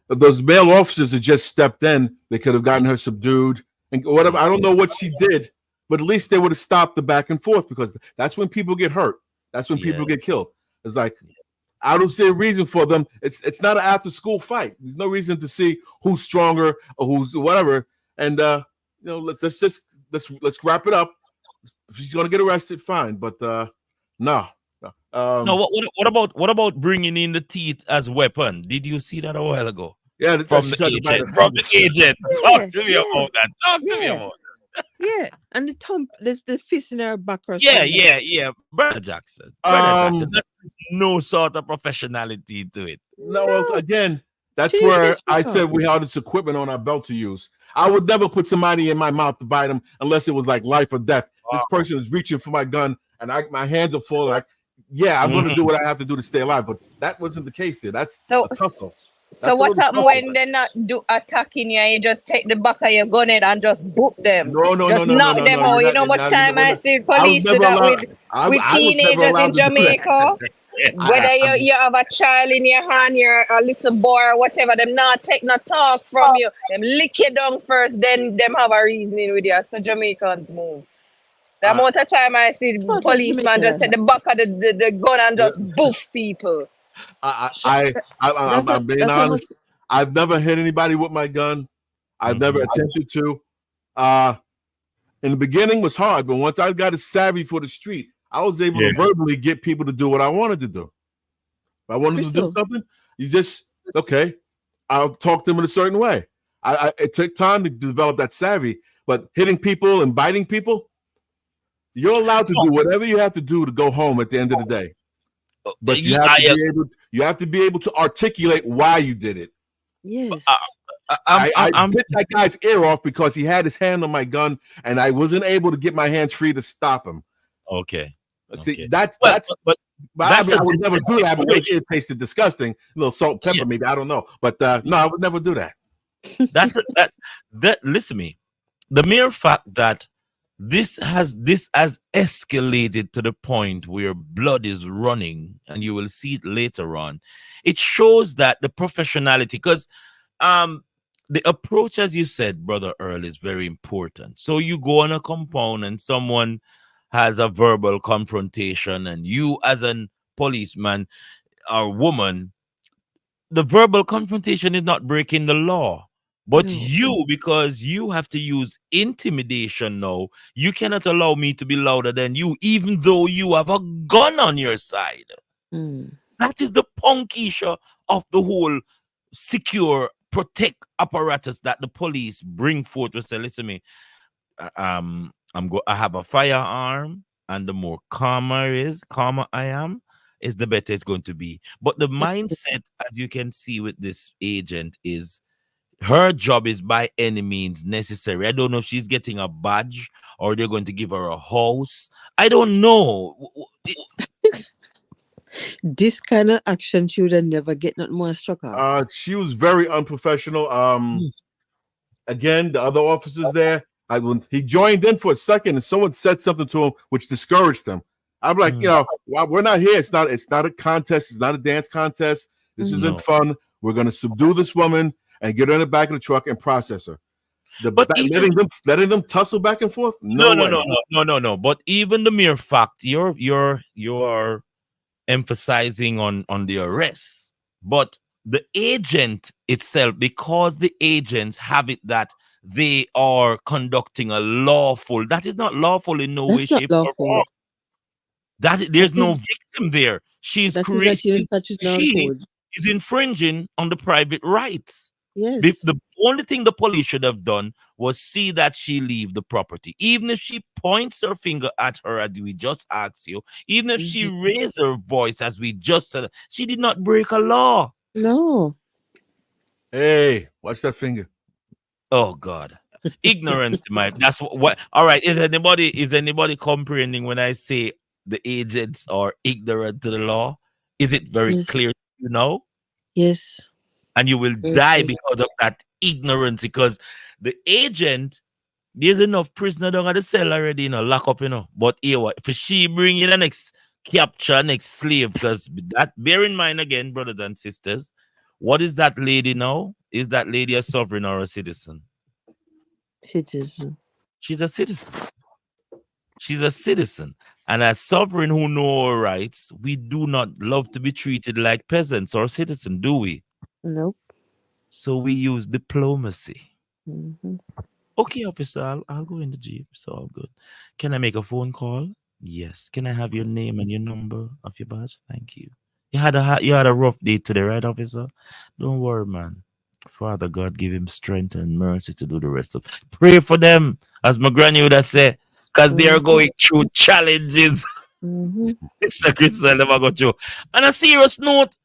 if those male officers had just stepped in, they could have gotten her subdued and whatever. I don't know what she did, but at least they would have stopped the back and forth because that's when people get hurt. That's when people get killed. It's like I don't see a reason for them. It's not an after school fight. There's no reason to see who's stronger or who's whatever. And let's wrap it up. If she's gonna get arrested, fine. But no. No, what about bringing in the teeth as weapon? Did you see that a while ago? Yeah, from the agent. From the agent. Talk to me about that. Talk to me about that. Yeah, and the thump, there's the fist in her back or something. Yeah. Brother Jackson. There's no sort of professionality to it. No, well, again, that's where I said we had this equipment on our belt to use. I would never put somebody in my mouth to bite them unless it was like life or death. This person is reaching for my gun and my hands are full. Like, yeah, I'm going to do what I have to do to stay alive. But that wasn't the case here. That's a tussle. So what happens when they not do attacking you and you just take the back of your gun and just boot them? No. Knock them out. You know much time I see police do that with teenagers in Jamaica? Whether you have a child in your hand, you're a little boy or whatever, them not take no talk from you. Them lick you down first, then them have a reasoning with you. So Jamaicans move. The amount of time I see policeman just take the back of the gun and just boof people. I'm being honest. I've never hit anybody with my gun. I've never attempted to. In the beginning, it was hard, but once I got savvy for the street, I was able to verbally get people to do what I wanted to do. If I wanted to do something, you just I'll talk to them in a certain way. It took time to develop that savvy, but hitting people and biting people, you're allowed to do whatever you have to do to go home at the end of the day. But you have to be able to articulate why you did it. Yes. I bit that guy's ear off because he had his hand on my gun, and I wasn't able to get my hands free to stop him. Okay. See, I would never do that because it tasted disgusting. A little salt and pepper, maybe, I don't know. But no, I would never do that. Listen to me. The mere fact that this has escalated to the point where blood is running, and you will see it later on. It shows that the professionality, because the approach, as you said, Brother Earl, is very important. So you go on a compound and someone has a verbal confrontation, and you as a policeman or woman the verbal confrontation is not breaking the law. But No. you, because you have to use intimidation now, you cannot allow me to be louder than you, even though you have a gun on your side. Mm. That is the punkisha of the whole secure, protect apparatus that the police bring forth to say, listen me, I have a firearm, and the more calmer I am, is the better it's going to be. But the mindset, as you can see with this agent, is her job is by any means necessary. I don't know if she's getting a badge or they're going to give her a house. I don't know. This kind of action she would have never get nothing more struck off. She was very unprofessional. Again, the other officers there, when he joined in for a second and someone said something to him which discouraged him. I'm like, you know, we're not here. It's not a contest. It's not a dance contest. This isn't fun. We're going to subdue this woman and get her in the back of the truck and process her. Letting them tussle back and forth? No. But even the mere fact you're emphasizing on the arrest, but the agent itself, because the agents have it that they are conducting a lawful, that is not lawful in no way, shape, or form. That there's no victim there. She's creating. She is infringing on the private rights. Yes. The only thing the police should have done was see that she leave the property. Even if she points her finger at her, as we just asked you, even if she raised her voice, as we just said, she did not break a law. No. Hey, watch that finger. Oh God. Ignorance, that's what all right. Is anybody comprehending when I say the agents are ignorant to the law? Is it very clear, you know? Yes. And you will die because of that ignorance, because the agent, there's enough prisoner down at the cell already, lock up, But here, what if she bring in the next capture, next slave? Because that, bear in mind again, brothers and sisters, what is that lady now? Is that lady a sovereign or a citizen? Citizen. She's a citizen. She's a citizen. And as sovereign who know our rights, we do not love to be treated like peasants or citizens, do we? Nope. So we use diplomacy. Mm-hmm. Okay, officer, I'll go in the Jeep. It's all good. Can I make a phone call? Yes. Can I have your name and your number of your badge? Thank you. You had a rough day today, right, officer? Don't worry, man. Father God, give him strength and mercy to do the rest of. Pray for them, as my granny would have said, because they are going through challenges. It's the Crystal never go through. On a serious note,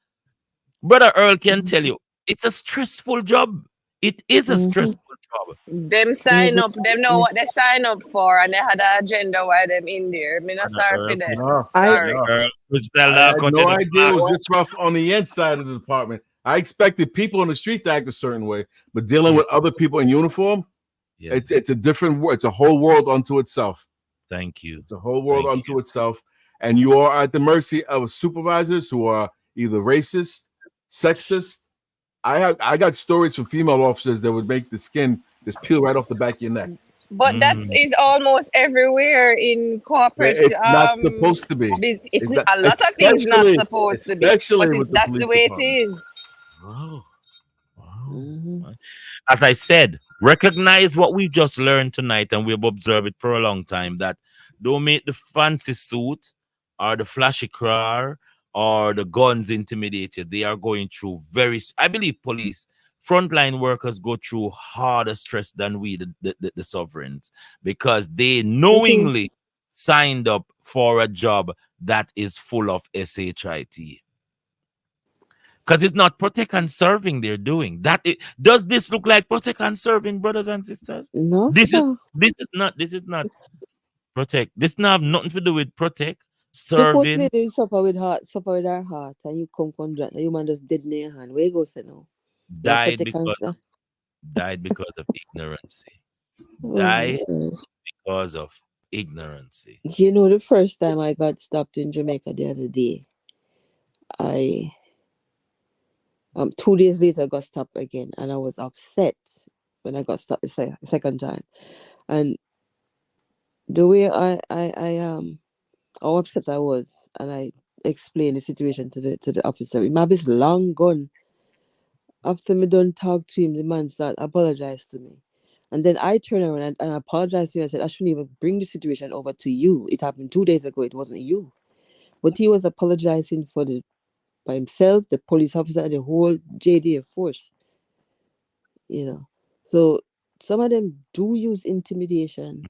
Brother Earl can tell you, it's a stressful job. It is a stressful job. Them sign up, them know what they sign up for, and they had an agenda while them in there. I'm not sorry for them. Sorry. I had no idea it was this rough on the inside of the department. I expected people on the street to act a certain way, but dealing with other people in uniform, it's a different world. It's a whole world unto itself. Thank you. It's a whole world unto itself. And you are at the mercy of supervisors who are either racist, sexist. I got stories from female officers that would make the skin just peel right off the back of your neck. But that is almost everywhere in corporate. It's not supposed to be. It's a lot of things not supposed to be. But that's the way it is. Wow. As I said, recognize what we've just learned tonight, and we've observed it for a long time, that don't make the fancy suit or the flashy car or the guns intimidated. They are going through I believe police, frontline workers go through harder stress than we, the sovereigns, because they knowingly signed up for a job that is full of SHIT. Because it's not protect and serving they're doing. Does this look like protect and serving, brothers and sisters? No. This is not protect. This not have nothing to do with protect. Serving. Supposed to suffer with our heart, and you come conjure, you man just dead in your hand. Where you go, say no? Died because of ignorance. Died because of ignorance. You know, the first time I got stopped in Jamaica the other day, 2 days later I got stopped again, and I was upset when I got stopped the second time. And the way how upset I was, and I explained the situation to the officer. My this long gun, after me don't talk to him, the man start apologize to me. And then I turn around and apologize to him. I said, I shouldn't even bring the situation over to you. It happened 2 days ago. It wasn't you. But he was apologizing by himself, the police officer, and the whole JDF force. So some of them do use intimidation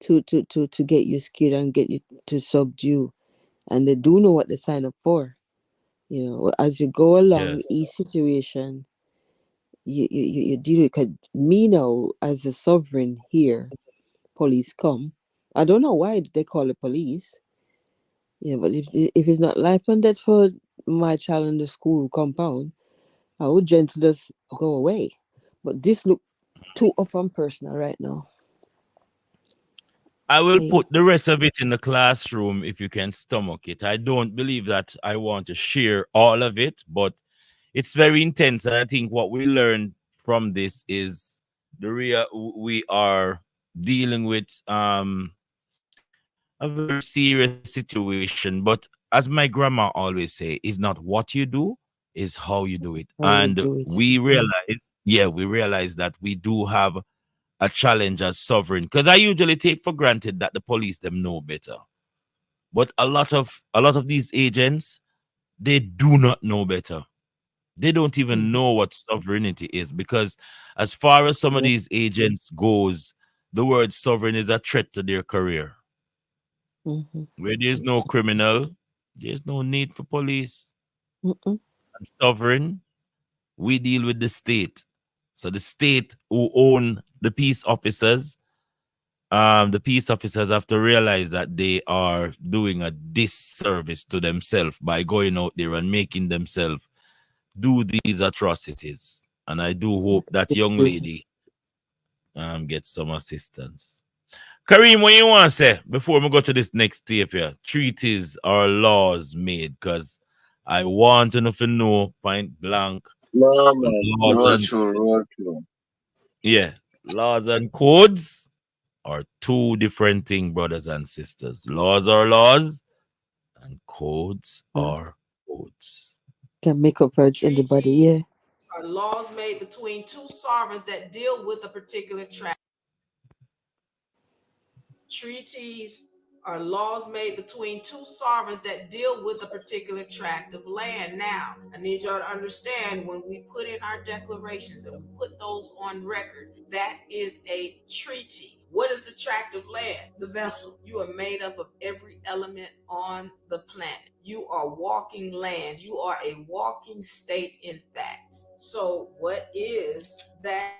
to get you scared and get you to subdue. And they do know what they sign up for. As you go along with each situation, you deal with. 'Cause me now, as a sovereign here, police come. I don't know why they call the police. But if it's not life and death for my child in the school compound, I would gently just go away. But this look too up and personal right now. I will put the rest of it in the classroom if you can stomach it. I don't believe that I want to share all of it, but it's very intense. And I think what we learned from this is we are dealing with a very serious situation. But as my grandma always say, it's not what you do, is how you do it. We realize that we do have a challenge as sovereign, because I usually take for granted that the police them know better. But a lot of these agents, they do not know better. They don't even know what sovereignty is, because as far as some of these agents goes, the word sovereign is a threat to their career. Where there's no criminal, there's no need for police. And sovereign, we deal with the state. So the state who own the peace officers have to realize that they are doing a disservice to themselves by going out there and making themselves do these atrocities. And I do hope that young lady gets some assistance. Kareem, what you want to say before we go to this next tape here? Treaties or laws made? Because I want to know point blank. No, man. Roll through. Yeah. Laws and codes are two different things, brothers and sisters. Laws are laws and codes are codes. Can make up for anybody, yeah. Are laws made between two sovereigns that deal with a particular tract. Treaties are laws made between two sovereigns that deal with a particular tract of land. Now, I need y'all to understand, when we put in our declarations and we put those on record, that is a treaty. What is the tract of land? The vessel. You are made up of every element on the planet. You are walking land. You are a walking state, in fact. So what is that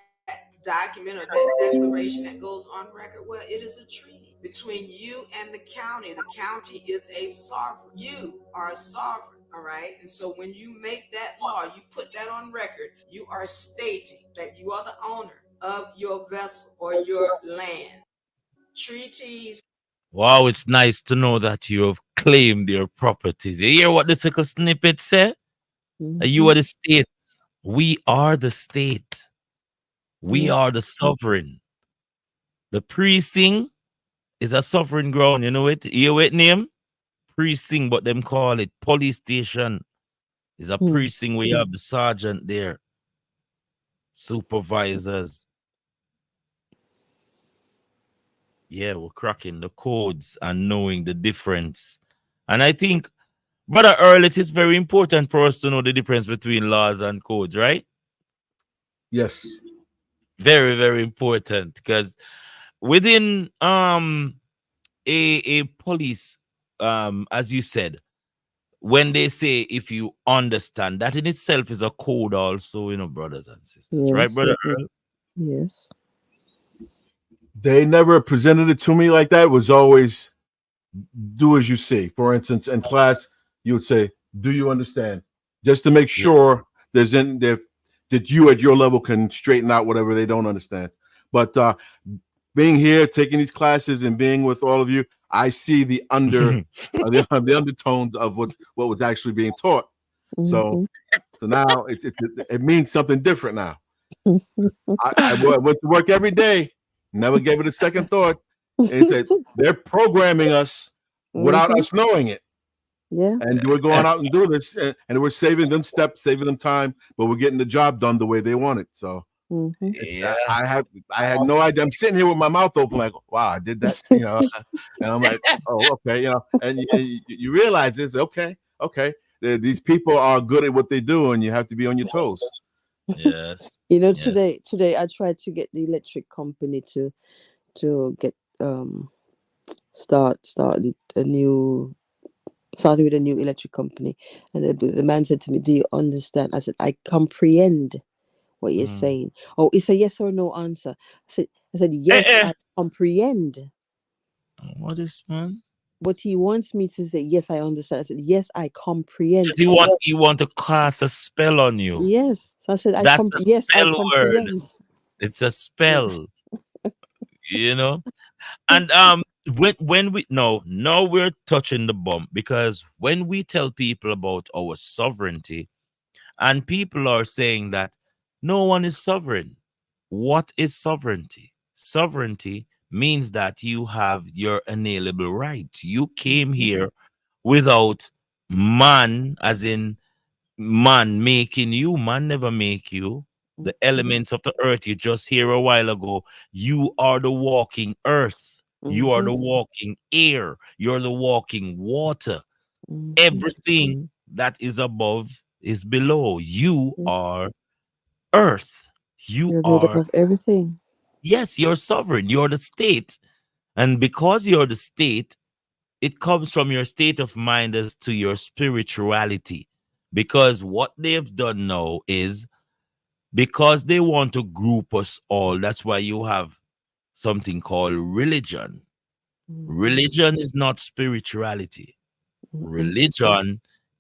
document or that declaration that goes on record? Well, it is a treaty between you and the county. The county is a sovereign. You are a sovereign, all right? And so when you make that law, you put that on record, you are stating that you are the owner of your vessel or your land. Treaties. Wow, it's nice to know that you have claimed your properties. You hear what the little snippet say? You are the state. We are the state. We are the sovereign. The precinct is a sovereign ground. You know it? You hear what name? Precinct, but them call it police station. Is a precinct where you have the sergeant there, supervisors. Yeah, we're cracking the codes and knowing the difference. And I think, Brother Earl, it is very important for us to know the difference between laws and codes, right? Yes. Very, very important, because within a police, as you said, when they say if you understand, that in itself is a code also, brothers and sisters, right, Brother Earl? Yes. They never presented it to me like that. It was always do as you say. For instance, in class, you would say, do you understand? Just to make sure that you at your level can straighten out whatever they don't understand. But being here, taking these classes and being with all of you, I see the the undertones of what was actually being taught. So now it means something different now. I went to work every day, never gave it a second thought, and said they're programming us without us knowing it. Yeah. And we're going out and doing this, and we're saving them steps, saving them time, but we're getting the job done the way they want it. So I had no idea. I'm sitting here with my mouth open, like, wow, I did that, and I'm like, oh, okay, and you realize this, okay, these people are good at what they do, and you have to be on your toes. Yes. Today I tried to get the electric company to get starting with a new electric company, and the man said to me, "Do you understand?" I said, "I comprehend what you're saying." Oh, it's a yes or no answer. I said yes, I comprehend. What is, man? But he wants me to say yes, I understand. I said yes, I comprehend. Because he want to cast a spell on you. Yes, so I said That's a yes, I spell comprehend. word. It's a spell, And when we now we're touching the bump, because when we tell people about our sovereignty, and people are saying that no one is sovereign. What is sovereignty? Sovereignty means that you have your inalienable rights. You came here without man, as in man making you. Man never make you. The elements of the earth, you just hear a while ago, you are the walking earth. You are the walking air. You're the walking water. Everything that is above is below. You are earth. You're made up of everything. Yes, you're sovereign. You're the state. And because you're the state, it comes from your state of mind as to your spirituality. Because what they've done now is, because they want to group us all, that's why you have something called religion. Religion is not spirituality. Religion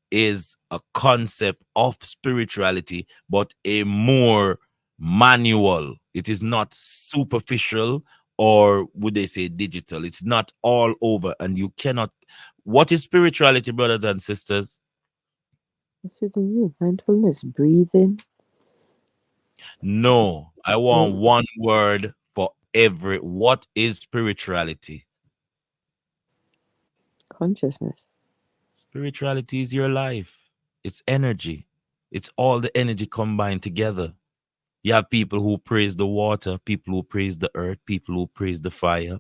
is a concept of spirituality, but a more manual. It is not superficial, or would they say digital. It's not all over, and you cannot. What is spirituality, brothers and sisters? It's within you. Mindfulness, breathing. No, I want one word for every. What is spirituality? Consciousness. Spirituality is your life. It's energy. It's all the energy combined together. You have people who praise the water, people who praise the earth, people who praise the fire,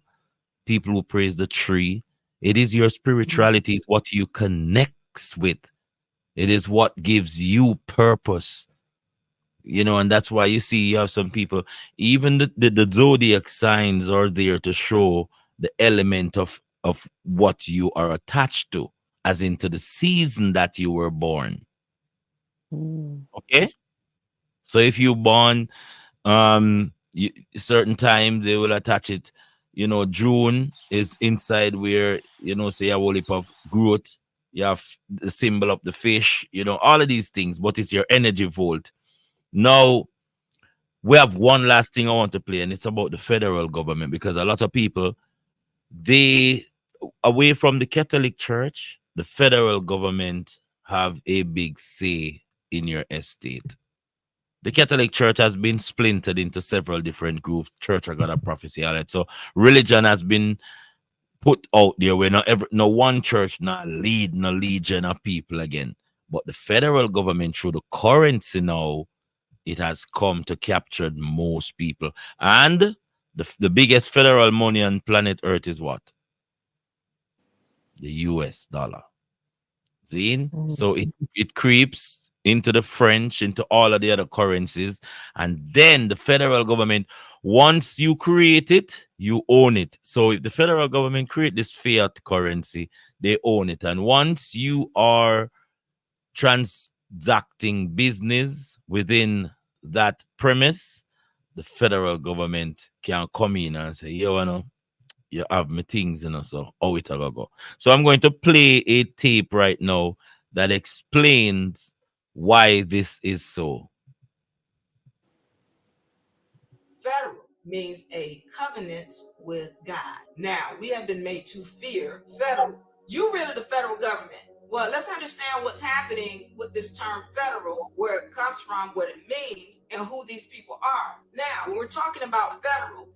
people who praise the tree. It is your spirituality, is what you connects with. It is what gives you purpose. And that's why you see you have some people, even the zodiac signs are there to show the element of what you are attached to, as into the season that you were born. Okay? So if you born certain times, they will attach it. June is inside where, say a whole heap of growth. You have the symbol of the fish, all of these things, but it's your energy volt. Now, we have one last thing I want to play, and it's about the federal government, because a lot of people, they, away from the Catholic Church, the federal government have a big say in your estate. The Catholic Church has been splintered into several different groups. Church of God of Prophecy, all that. So religion has been put out there where no one church not lead no legion of people again. But the federal government, through the currency now, it has come to capture most people. And the biggest federal money on planet Earth is what? The US dollar. See? So it creeps into the French, into all of the other currencies. And then the federal government, once you create it, you own it. So if the federal government create this fiat currency, they own it. And once you are transacting business within that premise, the federal government can come in and say, you have my things, so how it will go. So I'm going to play a tape right now that explains why this is so. Federal means a covenant with God. Now, we have been made to fear federal. You rid of the federal government. Well, let's understand what's happening with this term federal, where it comes from, what it means, and who these people are. Now, when we're talking about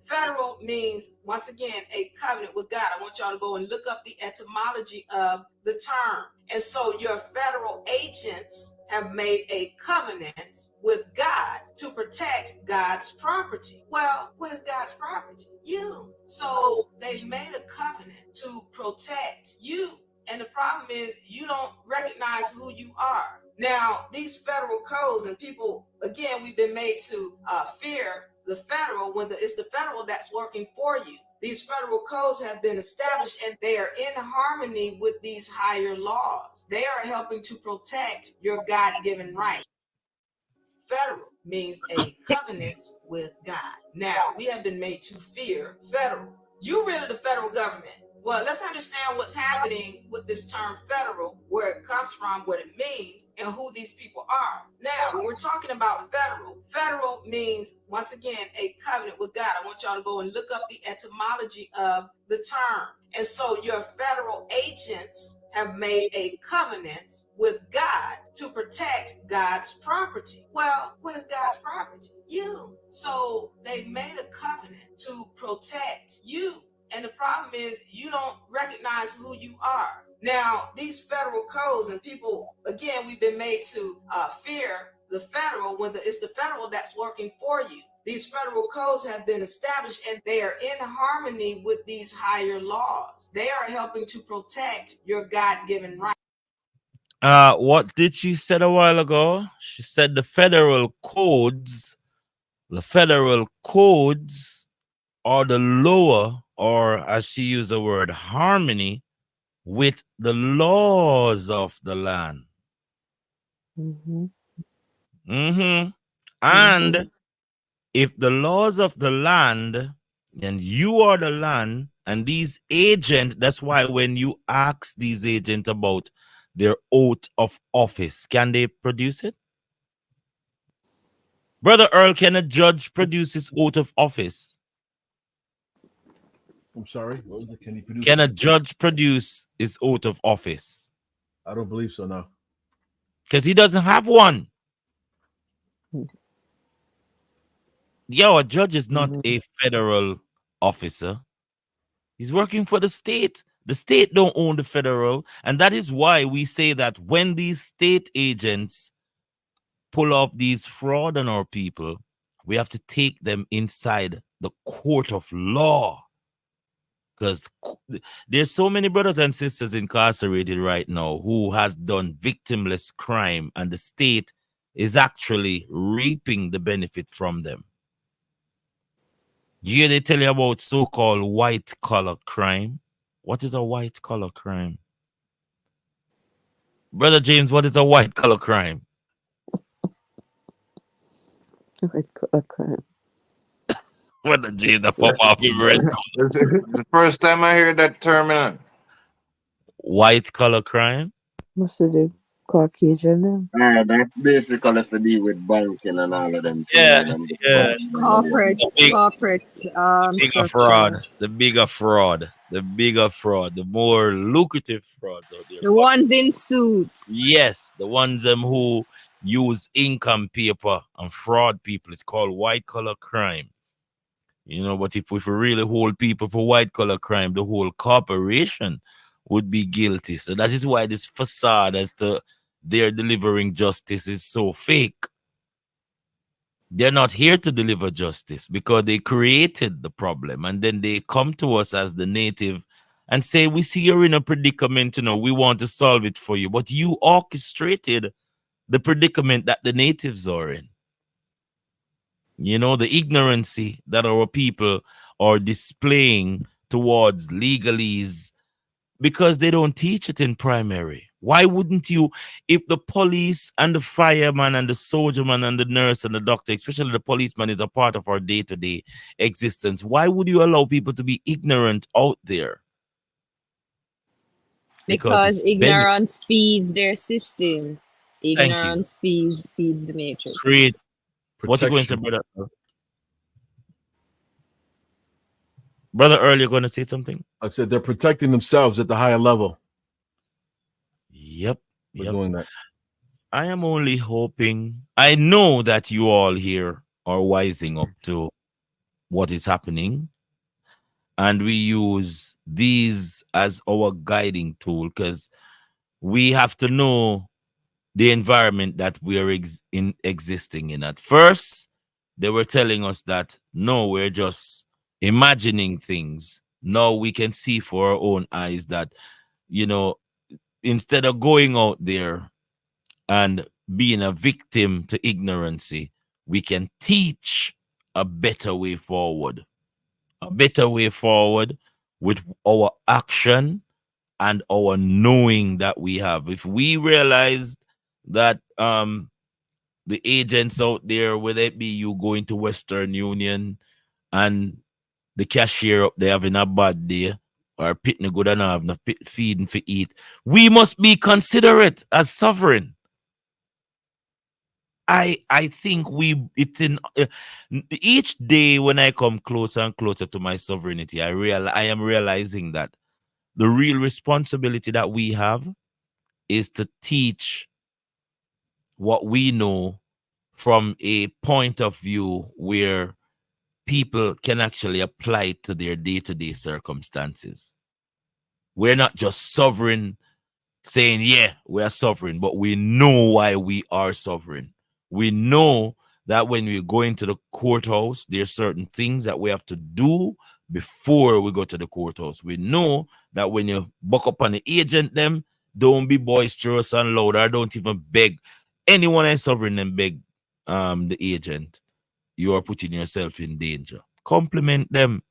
federal means, once again, a covenant with God. I want y'all to go and look up the etymology of the term. And so your federal agents have made a covenant with God to protect God's property. Well, what is God's property? You. So they've made a covenant to protect you. And the problem is you don't recognize who you are. Now, these federal codes, and people, again, we've been made to fear the federal when it's the federal that's working for you. These federal codes have been established and they are in harmony with these higher laws. They are helping to protect your God-given right. Federal means a covenant with God. Now, we have been made to fear federal. You're rid of the federal government. Well, let's understand what's happening with this term federal, where it comes from, what it means, and who these people are. Now, when we're talking about federal means, once again, a covenant with God. I want y'all to go and look up the etymology of the term. And so your federal agents have made a covenant with God to protect God's property. Well, what is God's property? You. So they've made a covenant to protect you. And the problem is you don't recognize who you are. Now, these federal codes, and people, again, we've been made to fear the federal when it's the federal that's working for you. These federal codes have been established and they are in harmony with these higher laws. They are helping to protect your God-given right. What did she said a while ago? She said the federal codes are the lower, or as she used the word, harmony with the laws of the land. And if the laws of the land, and you are the land, and these agents, that's why when you ask these agents about their oath of office, can they produce it? Brother Earl, can a judge produce his oath of office? I'm sorry. What was it? Can he produce? Can a judge produce his oath of office? I don't believe so. No, because he doesn't have one. Yo, a judge is not a federal officer. He's working for the state. The state don't own the federal, and that is why we say that when these state agents pull off these fraud on our people, we have to take them inside the court of law. Because there's so many brothers and sisters incarcerated right now who has done victimless crime, and the state is actually reaping the benefit from them. You hear they tell you about so-called white-collar crime? What is a white-collar crime? Brother James, what is a white-collar crime? White-collar crime. Brother James, that pop off your red. It's the first time I hear that term. White-collar crime? Must have the Caucasian them. That's basically to deal with banking and all of them. Yeah. Corporate Bigger fraud. The bigger fraud. The more lucrative frauds out there. The ones in suits. Yes, the ones who use income paper and fraud people. It's called white-collar crime. You know, but if we really hold people for white-collar crime, the whole corporation would be guilty. So that is why this facade as to they're delivering justice is so fake. They're not here to deliver justice because they created the problem, and then they come to us as the native and say, we see you're in a predicament, we want to solve it for you. But you orchestrated the predicament that the natives are in. You know, the ignorancy that our people are displaying towards legalese because they don't teach it in primary. Why wouldn't you, if the police and the fireman and the soldierman and the nurse and the doctor, especially the policeman, is a part of our day-to-day existence, why would you allow people to be ignorant out there? Because ignorance feeds their system. Ignorance feeds the matrix. Great. What you going to say, brother? Brother Earl, you're going to say something? I said they're protecting themselves at the higher level. Yep. for doing that. I am only hoping. I know that you all here are wising up to what is happening, and we use these as our guiding tool because we have to know the environment that we are existing in. At first, they were telling us that no, we're just imagining things. Now we can see for our own eyes that, you know, instead of going out there and being a victim to ignorancy, we can teach a better way forward. A better way forward with our action and our knowing that we have. If we realize that the agents out there, whether it be you going to Western Union and the cashier up there having a bad day, or pitting good and have no feeding for eat, we must be considerate as sovereign. I think it's in each day when I come closer and closer to my sovereignty, I am realizing that the real responsibility that we have is to teach what we know from a point of view where people can actually apply it to their day-to-day circumstances. We're not just sovereign saying, yeah, we are sovereign, but we know why we are sovereign. We know that when we go into the courthouse, there's certain things that we have to do before we go to the courthouse. We know that when you buck up on the agent, them, don't be boisterous and loud, or don't even beg. Anyone is sovereign and beg the agent, you are putting yourself in danger. Compliment them.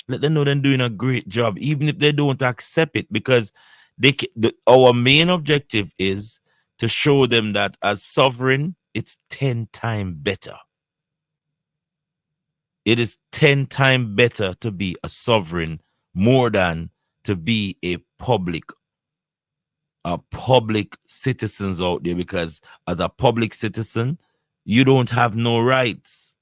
Let them know they're doing a great job, even if they don't accept it, because our main objective is to show them that as sovereign, it's 10 times better. It is 10 times better to be a sovereign more than to be a public citizens out there, because as a public citizen, you don't have no rights.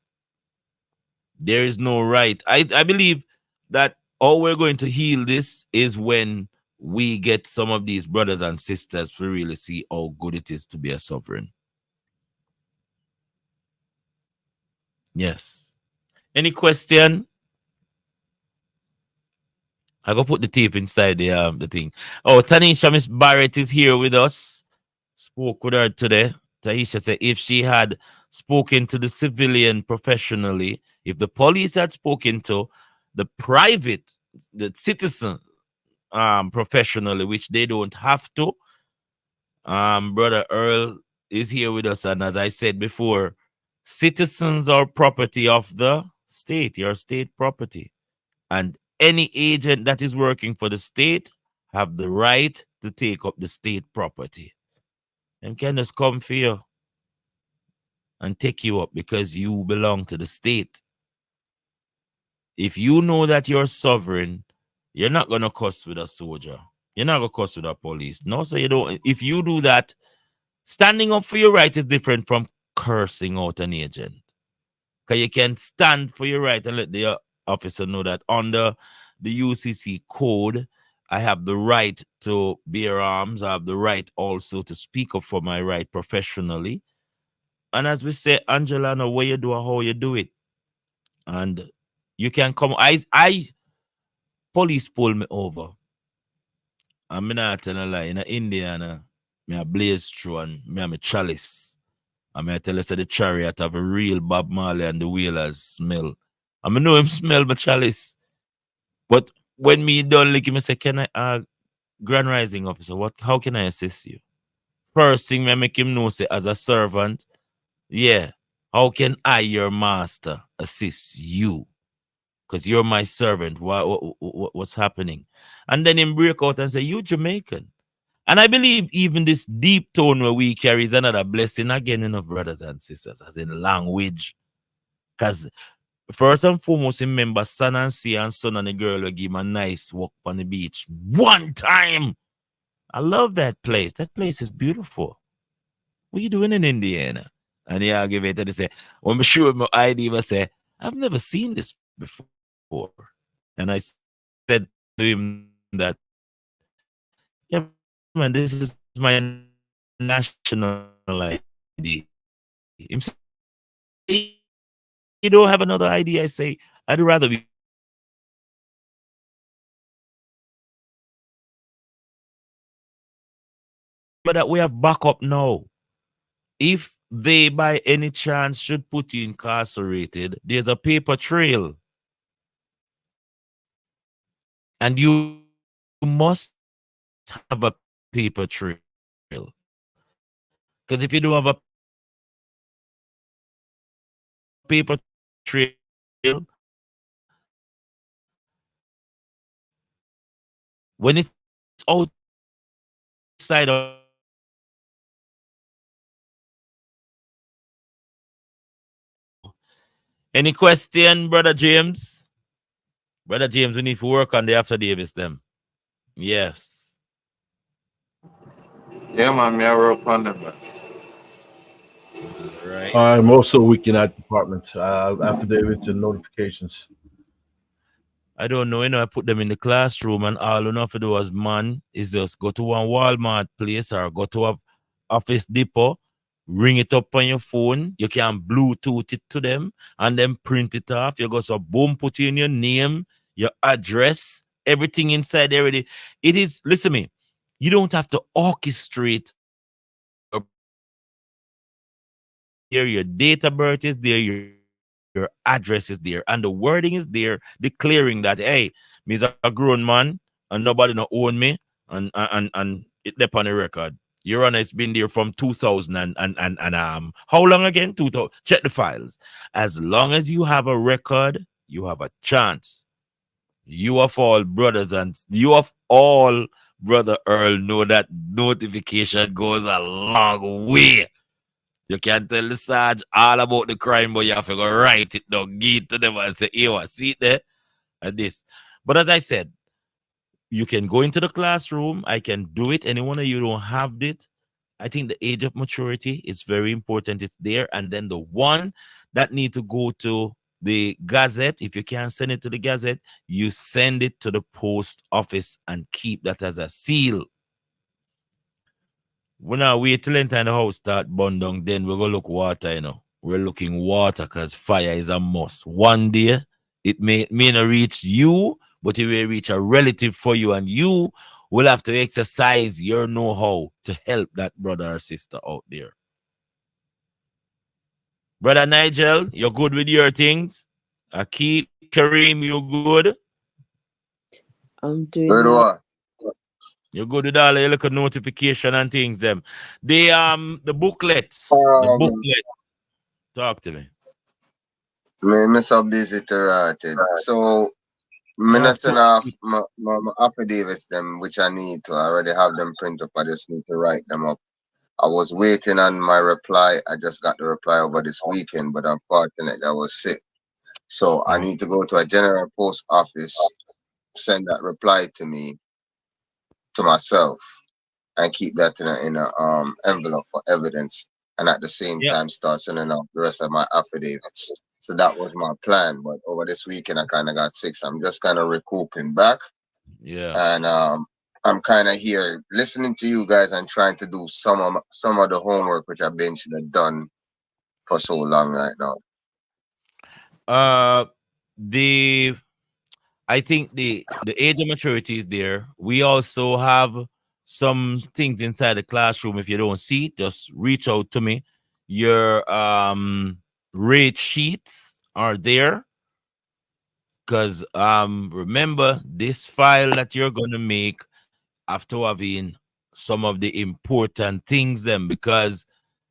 There is no right. I believe that all we're going to heal this is when we get some of these brothers and sisters to really see how good it is to be a sovereign. Yes. Any question? I go put the tape inside the thing. Oh, Tanisha Miss Barrett is here with us. Spoke with her today. Taisha said if she had spoken to the civilian professionally, if the police had spoken to the citizen professionally, which they don't have to. Brother Earl is here with us, and as I said before, citizens are property of the state, your state property. And any agent that is working for the state have the right to take up the state property. And can just come for you and take you up because you belong to the state. If you know that you're sovereign, you're not going to cuss with a soldier. You're not going to cuss with a police. No, so you don't. If you do that, standing up for your right is different from cursing out an agent. Because you can stand for your right and let the officer know that under the UCC code, I have the right to bear arms. I have the right also to speak up for my right professionally. And as we say, Angela, know what you do or how you do it. And you can come. Police pull me over. I'm not telling a lie. In Indiana, me a blaze through and me have a chalice. And me tell us that the chariot have a real Bob Marley and the wheelers smell. I know him smell my chalice. But when me done lick him, I say, can I Grand Rising officer, how can I assist you? First thing me make him know, say, as a servant, yeah, how can I, your master, assist you? Because you're my servant. What's happening? And then him break out and say, you Jamaican. And I believe even this deep tone where we carry is another blessing again, brothers and sisters, as in language. Because first and foremost, remember son and sea and son and the girl will give him a nice walk on the beach. One time. I love that place. That place is beautiful. What are you doing in Indiana? And the aggravator, they say, when I show my ID, I say, I've never seen this before. And I said to him that, yeah, man, this is my national ID. Him say, you don't have another ID. I say, I'd rather be. But that we have backup now. If they by any chance should put you incarcerated, there's a paper trail. And you must have a paper trail. Because if you don't have a paper trail, when it's outside of any question, Brother James? Brother James, we need to work on the after Davis them. Yes. Yeah, man, me I work on them, man. Right. I'm also weak in that department. Affidavits and notifications. I don't know, I put them in the classroom and all you know to do as man is just go to one Walmart place or go to a Office Depot, ring it up on your phone. You can Bluetooth it to them and then print it off. You go so boom, put in your name, your address, everything inside there already. It is, listen to me, you don't have to orchestrate. Your date of birth is there, your address is there, and the wording is there declaring that, hey, me's a grown man and nobody not own me, and it up on the record. Your Honor, it's been there from 2000 and how long again? 2000. Check the files. As long as you have a record, you have a chance. You of all brothers and you of all Brother Earl know that notification goes a long way. You can tell the Sarge all about the crime, but you have to go write it down, give it to them and say, hey, what, see it there? And this. But as I said, you can go into the classroom. I can do it. Any one of you don't have it. I think the age of maturity is very important. It's there. And then the one that need to go to the Gazette, if you can't send it to the Gazette, you send it to the post office and keep that as a seal. We now wait till the house start burn down, then we're going to look water, We're looking water because fire is a must. One day, it may not reach you, but it will reach a relative for you, and you will have to exercise your know-how to help that brother or sister out there. Brother Nigel, you're good with your things? Akeem, Kareem, you good? I'm doing Good well. one. You go to all the little notification and things them. The booklets. The booklet. Talk to me. Me so busy to write it. So me not send off my affidavits them which I need to. I already have them printed up. I just need to write them up. I was waiting on my reply. I just got the reply over this weekend, but unfortunately I was sick. So I need to go to a general post office, send that reply to me, to myself, and keep that in a envelope for evidence, and at the same time start sending out the rest of my affidavits. So that was my plan. But over this weekend I kind of got sick, so I'm just kind of recouping back. Yeah. And I'm kind of here listening to you guys and trying to do some of the homework which I've been should have done for so long right now. I think the age of maturity is there. We also have some things inside the classroom. If you don't see it, just reach out to me. Your rate sheets are there. Because remember, this file that you're gonna make after having some of the important things them, because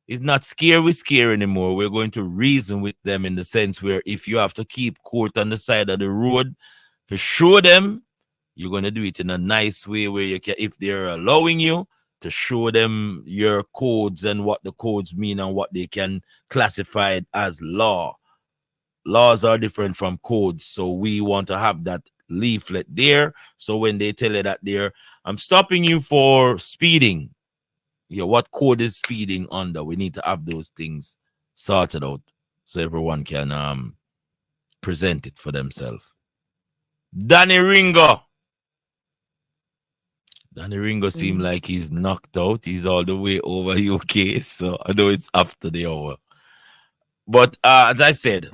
it's not scary anymore. We're going to reason with them in the sense where if you have to keep court on the side of the road to show them, you're going to do it in a nice way where you can, if they're allowing you to show them your codes and what the codes mean and what they can classify it as law. Laws are different from codes, so we want to have that leaflet there. So when they tell you that I'm stopping you for speeding, what code is speeding under? We need to have those things sorted out so everyone can present it for themselves. Danny Ringo. Danny Ringo seemed like he's knocked out. He's all the way over UK, so I know it's after the hour. But as I said,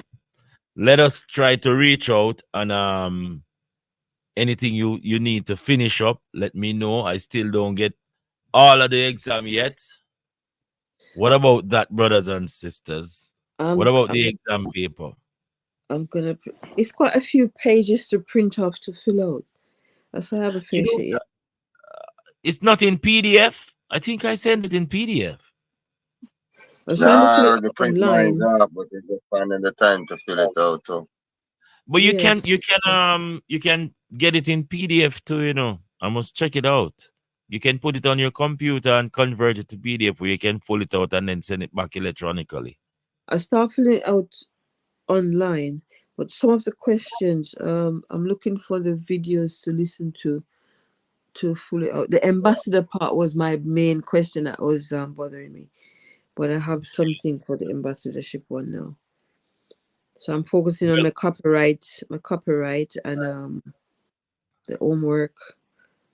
let us try to reach out and anything you need to finish up, let me know. I still don't get all of the exam yet. What about that, brothers and sisters? What about the exam paper? It's quite a few pages to print off to fill out. That's why I haven't finished it yet. It's not in PDF. I think I sent it in PDF. Nah, the print lines out, but they're just finding the time to fill it out too. But you can get it in PDF too, I must check it out. You can put it on your computer and convert it to PDF where you can pull it out and then send it back electronically. I start filling it out online, but some of the questions, I'm looking for the videos to listen to fill it out. The ambassador part was my main question that was bothering me, but I have something for the ambassadorship one now. So I'm focusing on my copyright and the homework.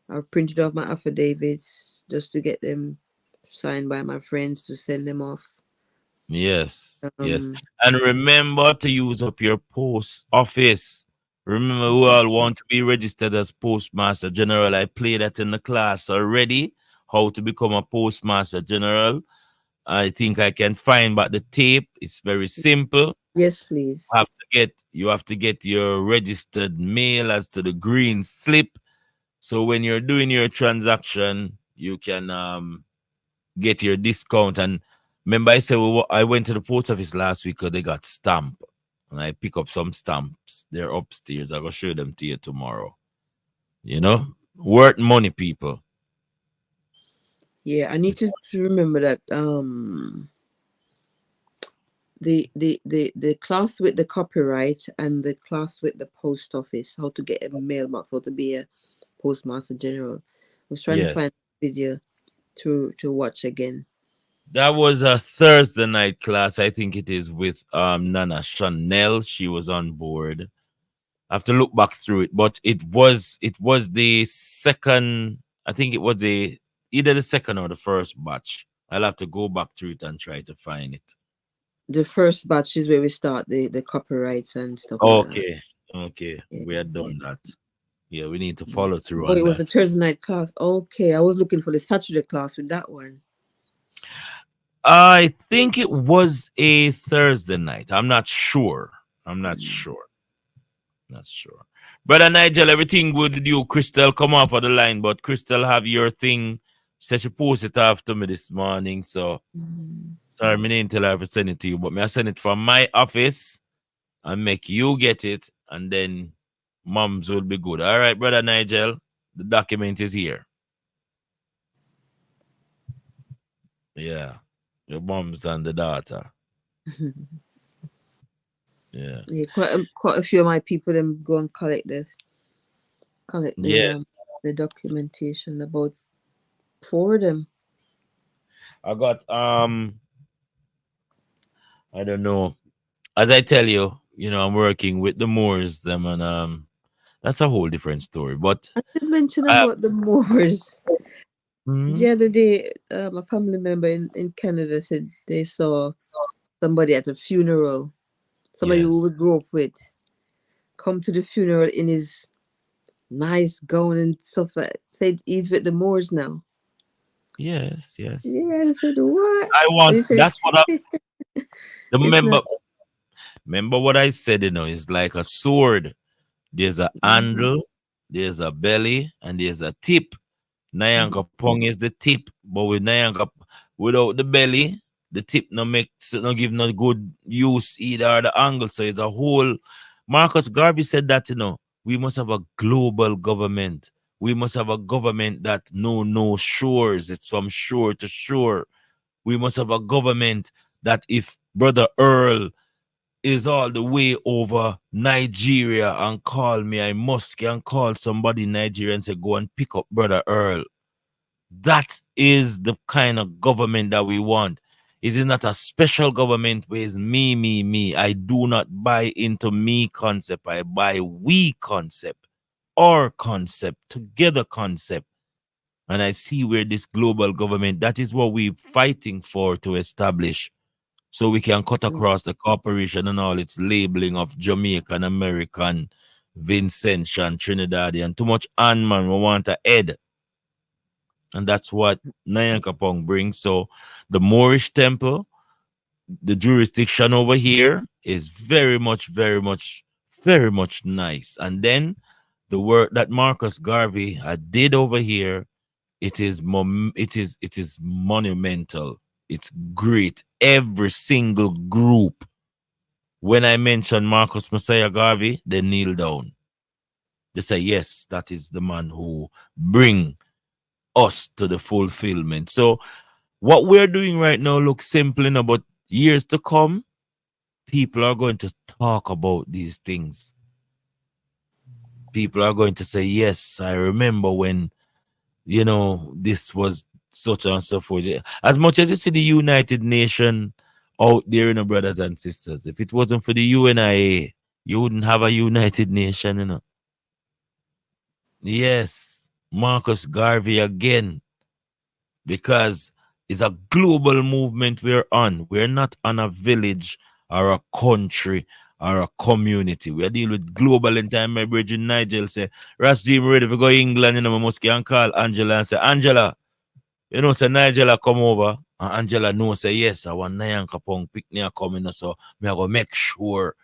I've printed off my affidavits just to get them signed by my friends to send them off. Yes, yes. And remember to use up your post office. Remember, we all want to be registered as Postmaster General. I played that in the class already, how to become a Postmaster General. I think I can find back the tape. It's very simple. Yes, please. You have to get your registered mail as to the green slip. So when you're doing your transaction, you can get your discount. And remember, I said I went to the post office last week because they got stamp, and I pick up some stamps. They're upstairs. I'm gonna show them to you tomorrow. Worth money, people. Yeah, I need to remember that the class with the copyright and the class with the post office, how to get a mailbox, how to be a Postmaster General. I was trying to find a video to watch again. That was a Thursday night class. I think it is with Nana Chanel. She was on board. I have to look back through it, but it was the second. I think it was either the second or the first batch. I'll have to go back through it and try to find it. The first batch is where we start the copyrights and stuff. Okay. We had done that. Yeah, we need to follow through on that. It was a Thursday night class. Okay, I was looking for the Saturday class with that one. I think it was a Thursday night. I'm not sure. Brother Nigel, everything good with you? Crystal, come off of the line, but Crystal have your thing. She said she posted it after me this morning, so sorry, me didn't tell her to send it to you, but me I send it from my office and make you get it, and then moms will be good. All right, Brother Nigel, the document is here. Yeah, your moms and the daughter. Yeah. Quite a few of my people them go and collect the documentation, about 4 of them. I got I don't know. As I tell you, I'm working with the Moors them, and that's a whole different story. But I did mention about the Moors. The other day, a family member in Canada said they saw somebody at a funeral. Somebody who we grew up with come to the funeral in his nice gown and stuff like that. Said he's with the Moors now. Yes. Yeah, I said, what? That's what I remember what I said, it's like a sword. There's a handle, there's a belly, and there's a tip. NYAN-KO-PONG is the tip, but with without the belly, the tip no give no good use either the angle. So it's a whole. Marcus Garvey said that we must have a global government. We must have a government that no shores. It's from shore to shore. We must have a government that if Brother Earl is all the way over Nigeria and call me, I must can call somebody in Nigeria and say, go and pick up Brother Earl. That is the kind of government that we want. Is it not a special government where it's me? I do not buy into me concept. I buy we concept, our concept, together concept. And I see where this global government, that is what we're fighting for to establish. So we can cut across the corporation and all its labeling of Jamaican, American, Vincentian, Trinidadian. Too much on, man. We want a head. And that's what Nyankopong brings. So the Moorish temple, the jurisdiction over here is very much nice. And then the work that Marcus Garvey did over here, it is monumental. It's great. Every single group, when I mention Marcus Messiah Garvey, they kneel down. They say, yes, that is the man who bring us to the fulfillment. So what we're doing right now looks simple enough, but years to come, people are going to talk about these things. People are going to say, yes, I remember when, this was such and so forth. As much as you see the United Nations out there, brothers and sisters, if it wasn't for the UNIA, you wouldn't have a United Nation, Yes, Marcus Garvey again, because it's a global movement we're on. We're not on a village or a country or a community. We're dealing with global in time. My bridge in Nigel say, Ras Dream ready to go England, I must can call Angela and say, Angela, say Nigel come over. And Angela say, yes, I want Nyankopong pick me coming, so me I go make sure.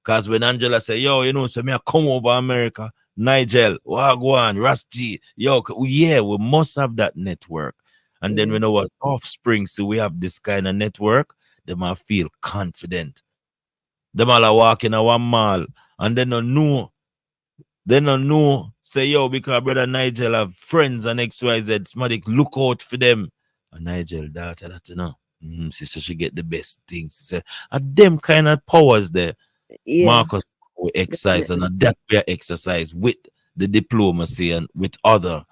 Because when Angela say, yo, say me I come over America, Nigel, Wagwan, Ras G, yeah, we must have that network. And then when our offspring see we have this kind of network, they might feel confident. They might walk in our mall and they don't know. They don't know. Say, because brother Nigel have friends and XYZ, somebody look out for them. And Nigel, that, sister, she get the best things. Say, and them kind of powers there. Yeah. Marcus will exercise and that we exercise with the diplomacy and with other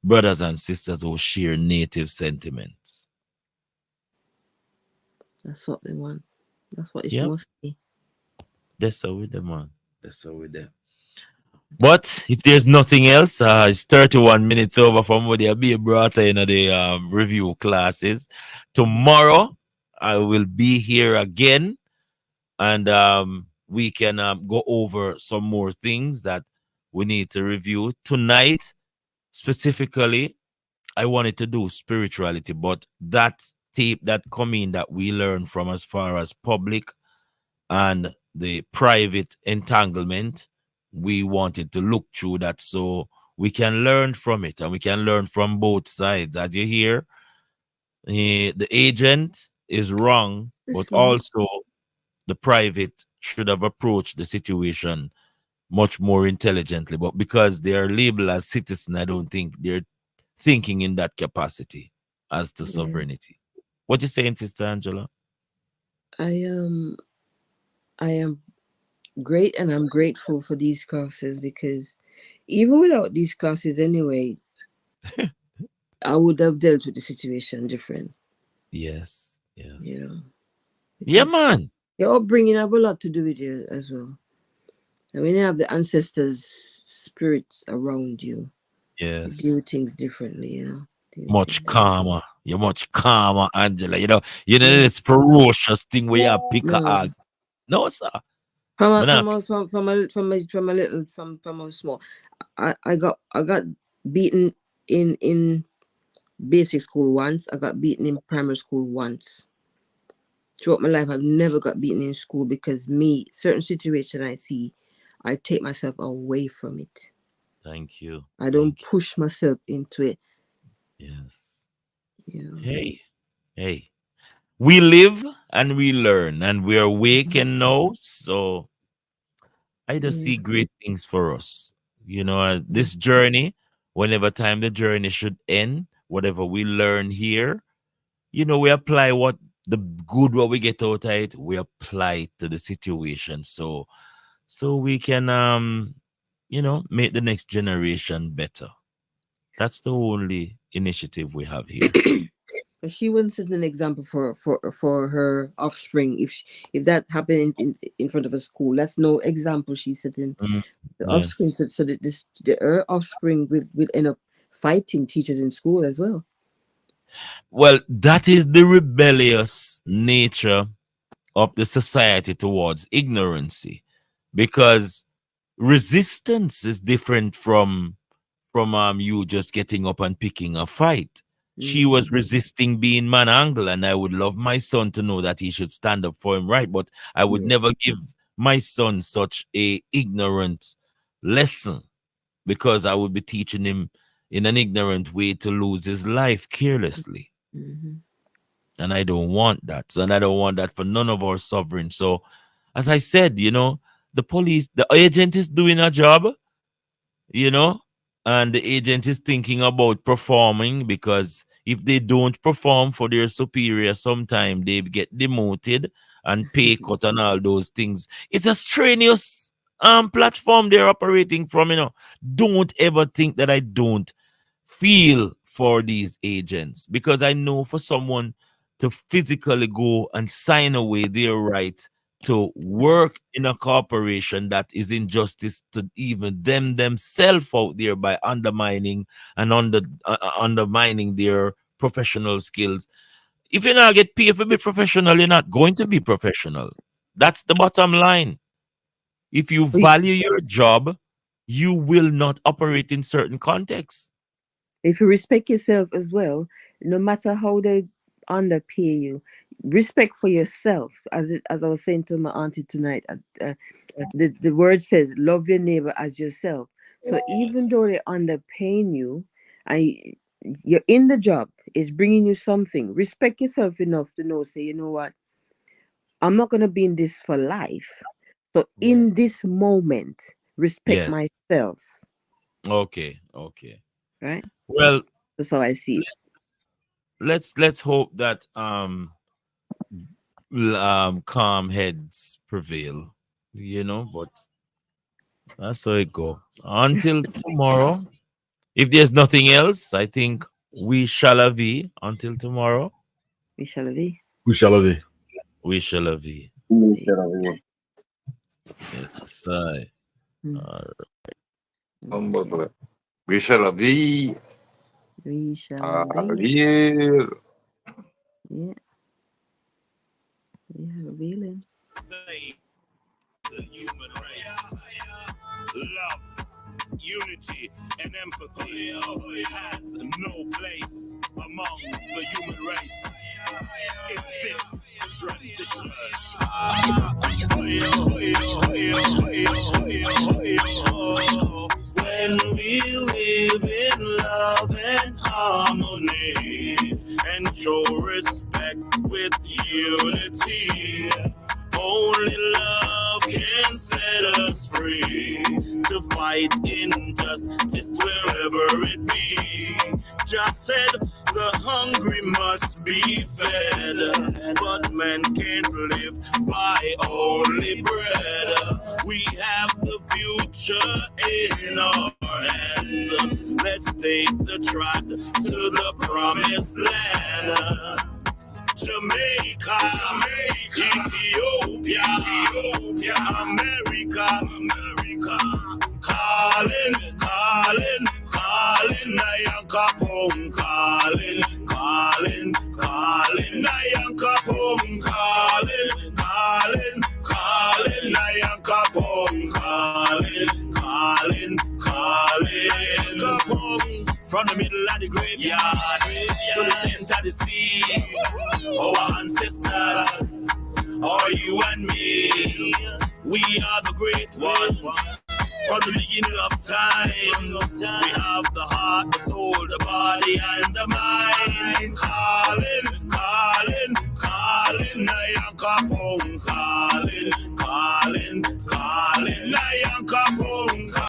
brothers and sisters who share native sentiments. That's what we want. That's what it must be. That's how with them, man. That's how with them. But if there's nothing else, it's 31 minutes over from what they'll be brought in the review classes. Tomorrow, I will be here again, and we can go over some more things that we need to review. Tonight, specifically, I wanted to do spirituality, but that tape that come in that we learn from as far as public and the private entanglement, we wanted to look through that so we can learn from it, and we can learn from both sides. As you hear, the agent is wrong, but also the private should have approached the situation much more intelligently. But because they are labeled as citizens, I don't think they're thinking in that capacity as to sovereignty. What you saying, Sister Angela? I am great, and I'm grateful for these classes, because even without these classes anyway, I would have dealt with the situation different. Yes. Yeah, man. Your upbringing have a lot to do with you as well. And when you have the ancestors' spirits around you, you do things differently, Much calmer. You're much calmer, Angela. This ferocious thing where you pick a hog. No, sir. From a small, I got beaten in basic school once. I got beaten in primary school once. Throughout my life, I've never got beaten in school because certain situation I see, I take myself away from it. Thank you. I don't push myself into it. Yes. Yeah. Hey. We live and we learn, and we are awakened now. So I just see great things for us. This journey, whenever time the journey should end, whatever we learn here, we apply what we get out of it, we apply it to the situation. So we can, make the next generation better. That's the only initiative we have here. She wouldn't set an example for her offspring if that happened in front of a school. That's no example she's setting the offspring. So that her offspring will end up fighting teachers in school as well. Well, that is the rebellious nature of the society towards ignorancy, because resistance is different from you just getting up and picking a fight. She was resisting being manangled, and I would love my son to know that he should stand up for him, right? But I would never give my son such a ignorant lesson, because I would be teaching him in an ignorant way to lose his life carelessly. And I don't want that. And I don't want that for none of our sovereigns. So, as I said, you know, the police, the agent is doing a job, you know, and the agent is thinking about performing, because if they don't perform for their superior, sometime they get demoted and pay cut and all those things. It's a strenuous platform they're operating from, you know. Don't ever think that I don't feel for these agents, because I know for someone to physically go and sign away their right to work in a corporation that is injustice to even them themselves out there by undermining and undermining their professional skills. If you not get paid to be professional, you're not going to be professional. That's the bottom line. If you value your job, you will not operate in certain contexts. If you respect yourself as well, no matter how they underpay you, respect for yourself. As I was saying to my auntie tonight, the word says, love your neighbor as yourself. So even though they're underpaying you, you're in the job, it's bringing you something. Respect yourself enough to know, say, you know what, I'm not going to be in this for life. So in this moment, respect myself. Okay. Right? Well, that's how I see it. Let's hope that calm heads prevail, you know, but that's how it go. Until tomorrow, if there's nothing else, I think we shall be until tomorrow. We shall be. We shall be. We shall be. We shall be. Yes, all right. We shall be. We shall be. Here. Yeah. We are revealing. The human race. Love, unity, and empathy has no place among the human race. In this transition, when we live in love and harmony and show respect with unity, only love can set us free to fight injustice wherever it be. Just said the hungry must be fed, but man can't live by only bread. We have the future in our hands. Let's take the trot to the promised land. Jamaica, Ethiopia, America, calling, Nyankopong, calling, Nyankopong, calling, Nyankopong, calling. From the middle of the graveyard to the center of the sea, our ancestors, are you and me, we are the great ones. From the beginning of time, we have the heart, the soul, the body, and the mind. Calling, Nyankopong, calling.